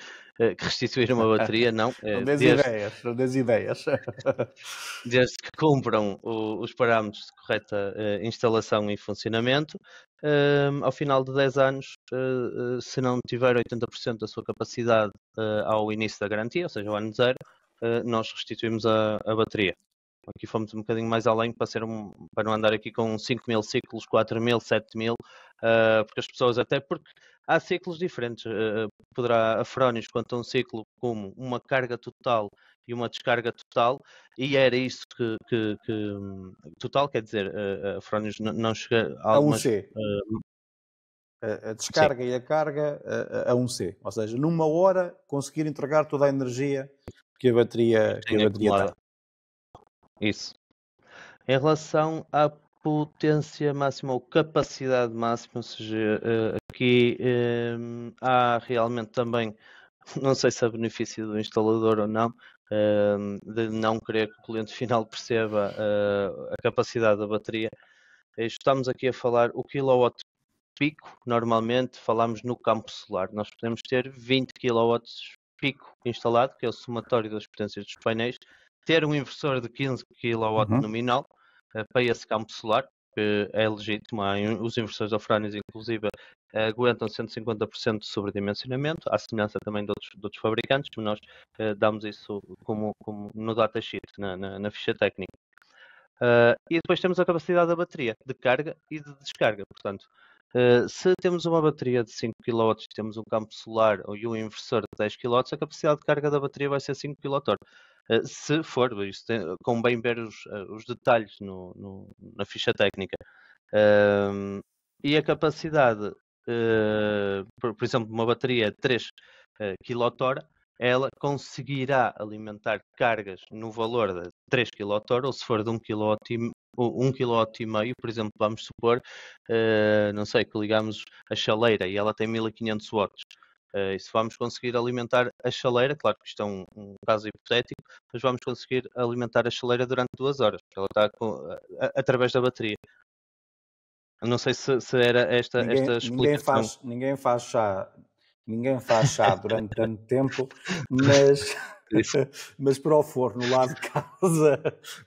restituir uma bateria. Não, Não dês ideias, não dês ideias. desde que cumpram os parâmetros de correta instalação e funcionamento, ao final de 10 anos, se não tiver 80% da sua capacidade ao início da garantia, ou seja, o ano 0, nós restituímos a bateria. Aqui fomos um bocadinho mais além para não andar aqui com 5.000 ciclos, 4.000, 7.000, porque as pessoas, até porque há ciclos diferentes, a Fronius conta um ciclo como uma carga total e uma descarga total, e era isso que total, quer dizer, a Fronius não chega a algumas... A 1C. A descarga e a carga a 1C. Ou seja, numa hora conseguir entregar toda a energia que a bateria tem. Isso. Em relação à potência máxima ou capacidade máxima, ou seja, aqui há realmente também, não sei se é benefício do instalador ou não, de não querer que o cliente final perceba a capacidade da bateria. Estamos aqui a falar o kilowatt pico, normalmente falamos no campo solar. Nós podemos ter 20 kW pico instalado, que é o somatório das potências dos painéis, ter um inversor de 15 kW nominal para esse campo solar, que é legítimo. Os inversores da Fronius, inclusive, aguentam 150% de sobredimensionamento, à semelhança também de outros fabricantes, mas nós damos isso como no datasheet, na ficha técnica. E depois temos a capacidade da bateria, de carga e de descarga. Portanto, se temos uma bateria de 5 kW e temos um campo solar e um inversor de 10 kW, a capacidade de carga da bateria vai ser 5 kWh. Se for, convém ver os detalhes na ficha técnica. E a capacidade, por exemplo, uma bateria de 3 kWh, ela conseguirá alimentar cargas no valor de 3 kWh, ou se for de 1 kW, 1,5 kW, por exemplo, vamos supor, não sei, que ligamos a chaleira e ela tem 1500 watts. E se vamos conseguir alimentar a chaleira, claro que isto é um caso hipotético, mas vamos conseguir alimentar a chaleira durante 2 horas, porque ela está através da bateria. Não sei se era esta explicação. Ninguém faz chá durante tanto tempo, mas para o forno lá de casa,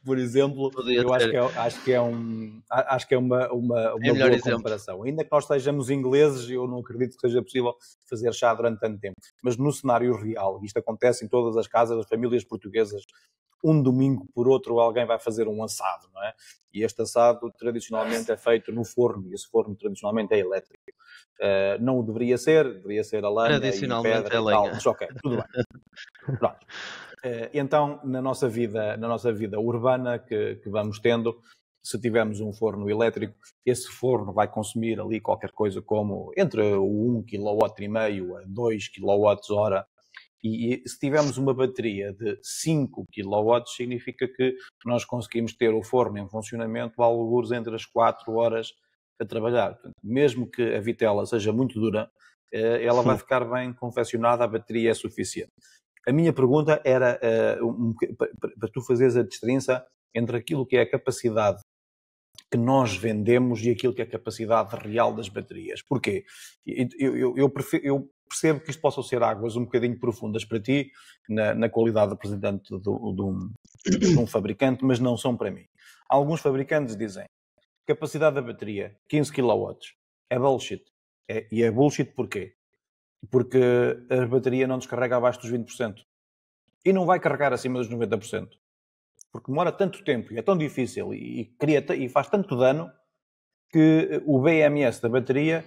por exemplo, acho que é uma boa comparação. Ainda que nós sejamos ingleses, eu não acredito que seja possível fazer chá durante tanto tempo. Mas no cenário real, isto acontece em todas as casas das famílias portuguesas, um domingo por outro alguém vai fazer um assado, não é? E este assado tradicionalmente é feito no forno, e esse forno tradicionalmente é elétrico. Não o deveria ser a lenha e pedra e tal, mas ok, tudo bem. Pronto. Então, na nossa vida urbana que vamos tendo, se tivermos um forno elétrico, esse forno vai consumir ali qualquer coisa como entre 1,5 kW a 2 kWh. E se tivermos uma bateria de 5 kW, significa que nós conseguimos ter o forno em funcionamento alguns entre as 4 horas a trabalhar. Portanto, mesmo que a vitela seja muito dura, ela vai ficar bem confeccionada, a bateria é suficiente. A minha pergunta era para tu fazeres a distinção entre aquilo que é a capacidade que nós vendemos e aquilo que é a capacidade real das baterias. Porquê? Eu percebo que isto possam ser águas um bocadinho profundas para ti, na qualidade de representante de um fabricante, mas não são para mim. Alguns fabricantes dizem capacidade da bateria, 15 kW. É bullshit. E é bullshit porquê? Porque a bateria não descarrega abaixo dos 20%. E não vai carregar acima dos 90%. Porque demora tanto tempo e é tão difícil e faz tanto dano que o BMS da bateria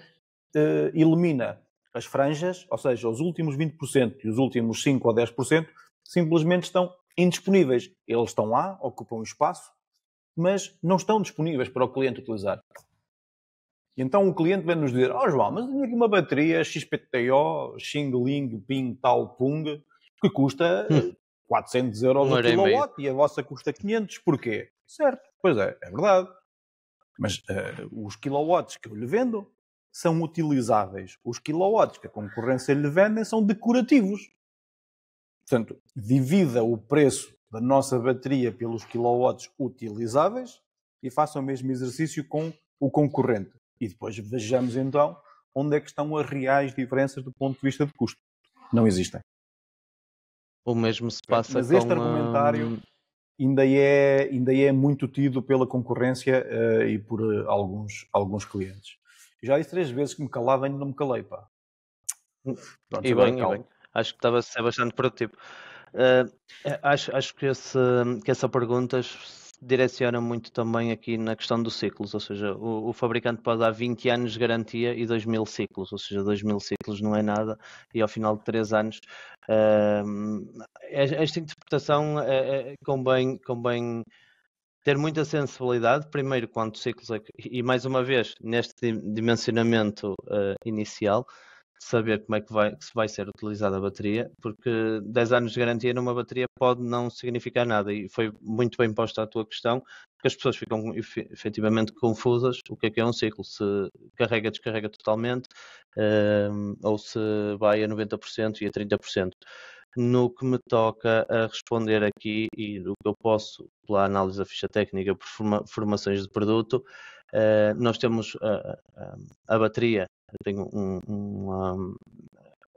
elimina as franjas, ou seja, os últimos 20% e os últimos 5% ou 10% simplesmente estão indisponíveis. Eles estão lá, ocupam espaço, mas não estão disponíveis para o cliente utilizar. E então o cliente vem-nos dizer, João, mas tenho aqui uma bateria XPTO, Xing Ling Ping Tal Pung, que custa 400 euros o kilowatt e a vossa custa 500. Porquê? Certo, pois é verdade. Mas os kilowatts que eu lhe vendo são utilizáveis. Os kilowatts que a concorrência lhe vendem são decorativos. Portanto, divida o preço da nossa bateria pelos kilowatts utilizáveis e faça o mesmo exercício com o concorrente. E depois vejamos então onde é que estão as reais diferenças do ponto de vista de custo. Não existem. O mesmo se passa mas este argumentário ainda é muito tido pela concorrência e por alguns clientes. Já disse 3 vezes que me calava, ainda não me calei, pá. Pronto, e bem. Acho que estava a ser bastante produtivo. Acho que essa pergunta direciona muito também aqui na questão dos ciclos, ou seja, o fabricante pode dar 20 anos de garantia e 2.000 ciclos, ou seja, 2.000 ciclos não é nada, e ao final de 3 anos esta interpretação convém ter muita sensibilidade, primeiro quantos ciclos é que, e mais uma vez, neste dimensionamento inicial, saber como é que vai ser utilizada a bateria, porque 10 anos de garantia numa bateria pode não significar nada, e foi muito bem posta a tua questão, porque as pessoas ficam efetivamente confusas, o que é um ciclo, se carrega, descarrega totalmente, ou se vai a 90% e a 30%. No que me toca a responder aqui e do que eu posso, pela análise da ficha técnica por formações de produto, nós temos a bateria. Eu tenho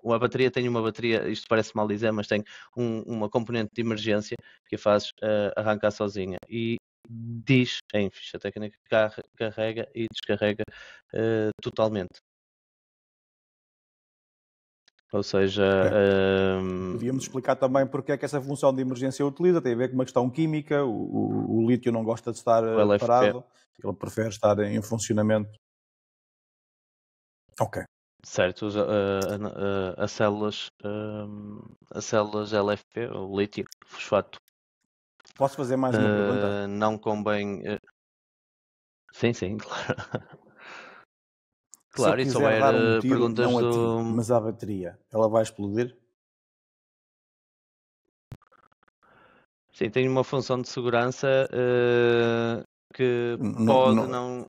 a bateria tem uma bateria, isto parece mal dizer, mas tem uma componente de emergência que a faz arrancar sozinha e diz em ficha técnica que carrega e descarrega totalmente. Ou seja... Podíamos explicar também porque é que essa função de emergência utiliza, tem a ver com uma questão química, o lítio não gosta de estar parado, ele prefere estar em funcionamento. Ok. Certo, as células LFP, o lítio, fosfato. Posso fazer mais uma pergunta? Não convém... Sim, claro. Claro, se eu quiser dar um tiro, não a ti, mas à bateria, ela vai explodir? Sim, tem uma função de segurança que pode não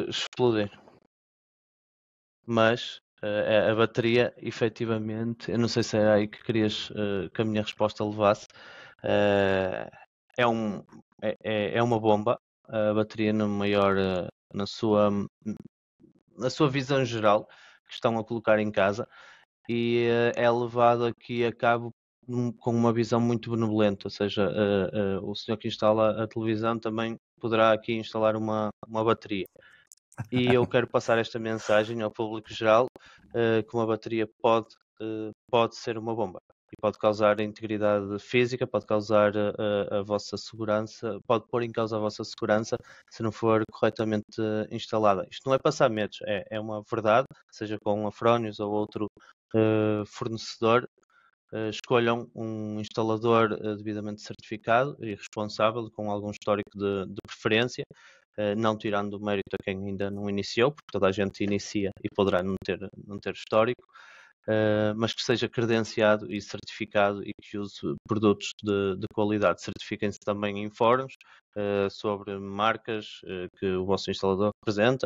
explodir. Mas a bateria, efetivamente, eu não sei se é aí que querias que a minha resposta levasse, é uma bomba. A bateria na sua visão geral que estão a colocar em casa, e é levado aqui a cabo com uma visão muito benevolente, ou seja, o senhor que instala a televisão também poderá aqui instalar uma bateria. E eu quero passar esta mensagem ao público geral, que uma bateria pode ser uma bomba. E pode causar integridade física, pode causar a vossa segurança, pode pôr em causa a vossa segurança se não for corretamente instalada. Isto não é passar medos, é uma verdade, seja com a Fronius ou outro fornecedor. Escolham um instalador devidamente certificado e responsável, com algum histórico de preferência, não tirando o mérito a quem ainda não iniciou, porque toda a gente inicia e poderá não ter histórico, mas que seja credenciado e certificado e que use produtos de qualidade. Certifiquem-se também em fóruns sobre marcas que o vosso instalador representa,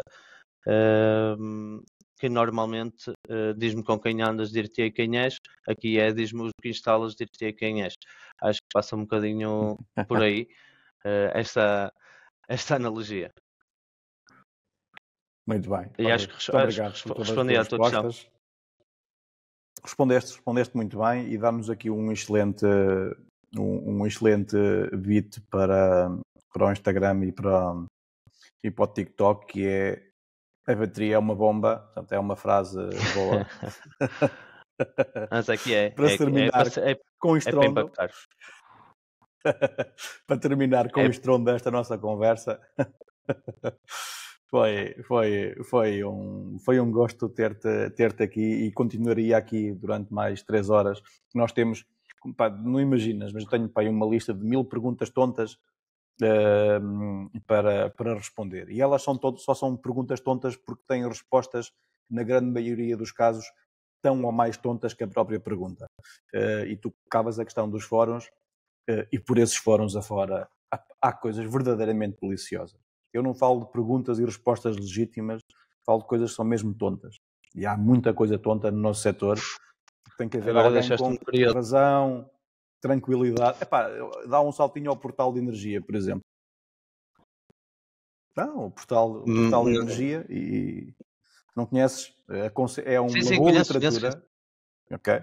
que normalmente diz-me com quem andas, dir-te-ei quem és. Aqui diz-me o que instalas, dir-te-ei quem és. Acho que passa um bocadinho por aí esta analogia. Muito bem. E acho que respondi à tua questão. Respondeste muito bem e dá-nos aqui um excelente beat para o Instagram e para o TikTok, que é: a bateria é uma bomba. Portanto, é uma frase boa. Mas aqui para se terminar com o estrondo. Para terminar com o estrondo desta nossa conversa. Foi um gosto ter-te aqui, e continuaria aqui durante mais 3 horas. Nós temos, não imaginas, mas eu tenho uma lista de 1000 perguntas tontas para responder. E elas só são perguntas tontas porque têm respostas, na grande maioria dos casos, tão ou mais tontas que a própria pergunta. E tu colocavas a questão dos fóruns, e por esses fóruns afora há coisas verdadeiramente deliciosas. Eu não falo de perguntas e respostas legítimas, falo de coisas que são mesmo tontas. E há muita coisa tonta no nosso setor. Tem que haver Agora alguém deixaste-me com curioso. razão, tranquilidade. Epá, dá um saltinho ao portal de energia, por exemplo. Não, o portal de energia, e não conheces? É uma boa literatura. Ok.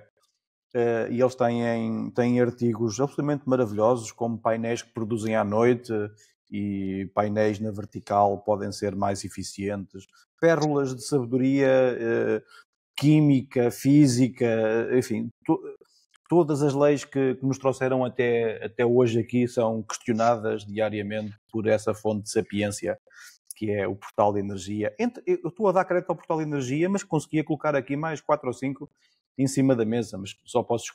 E eles têm artigos absolutamente maravilhosos, como painéis que produzem à noite e painéis na vertical podem ser mais eficientes. Pérolas de sabedoria química, física, enfim, todas as leis que nos trouxeram até hoje aqui são questionadas diariamente por essa fonte de sapiência que é o portal de energia. Eu estou a dar crédito ao portal de energia, mas conseguia colocar aqui mais 4 ou 5 em cima da mesa, mas só posso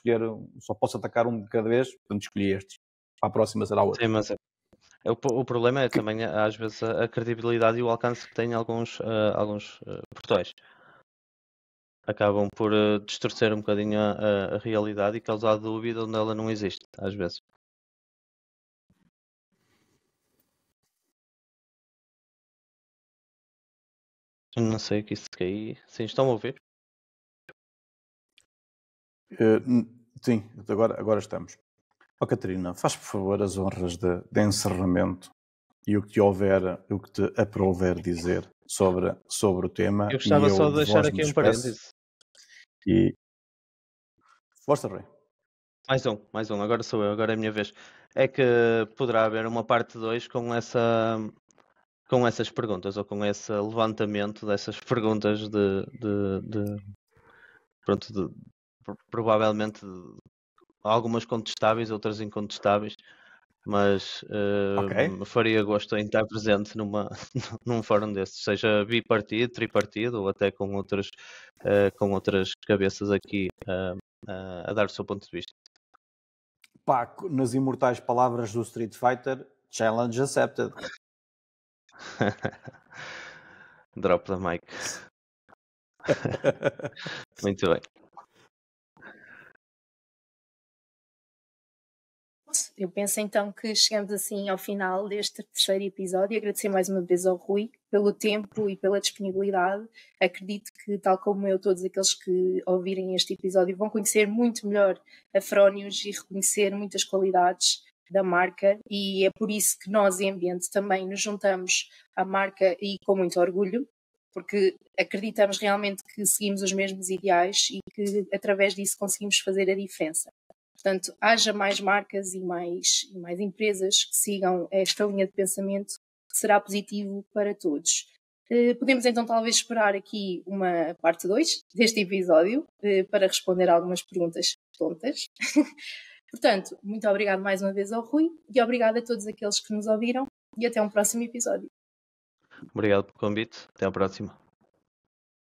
atacar um de cada vez, portanto escolhi estes. Para a próxima será outro. Sim, mas o problema é também, às vezes, a credibilidade e o alcance que têm alguns portais. Acabam por distorcer um bocadinho a realidade e causar dúvida onde ela não existe, às vezes. Não sei o que isso aí. Sim, estão a ouvir? Sim, agora estamos. Catarina, faz por favor as honras de encerramento e o que te aprouver dizer sobre o tema. Eu gostava só de deixar vós aqui um parênteses. E força, Rei. Mais um, agora sou eu, agora é a minha vez. É que poderá haver uma parte 2 com essas perguntas, ou com esse levantamento dessas perguntas provavelmente algumas contestáveis, outras incontestáveis, mas faria gosto em estar presente num fórum desses, seja bipartido, tripartido ou até com outras cabeças aqui a dar o seu ponto de vista. Pá, nas imortais palavras do Street Fighter, challenge accepted. Drop the mic. Muito bem. Eu penso então que chegamos assim ao final deste terceiro episódio. Agradecer mais uma vez ao Rui pelo tempo e pela disponibilidade. Acredito que, tal como eu, todos aqueles que ouvirem este episódio vão conhecer muito melhor a Fronius e reconhecer muitas qualidades da marca, e é por isso que nós, em Ambiente, também nos juntamos à marca e com muito orgulho, porque acreditamos realmente que seguimos os mesmos ideais e que através disso conseguimos fazer a diferença. Portanto, haja mais marcas e mais empresas que sigam esta linha de pensamento, que será positivo para todos. Podemos então talvez esperar aqui uma parte 2 deste episódio para responder a algumas perguntas tontas. Portanto, muito obrigado mais uma vez ao Rui e obrigado a todos aqueles que nos ouviram e até um próximo episódio. Obrigado pelo convite. Até à próxima.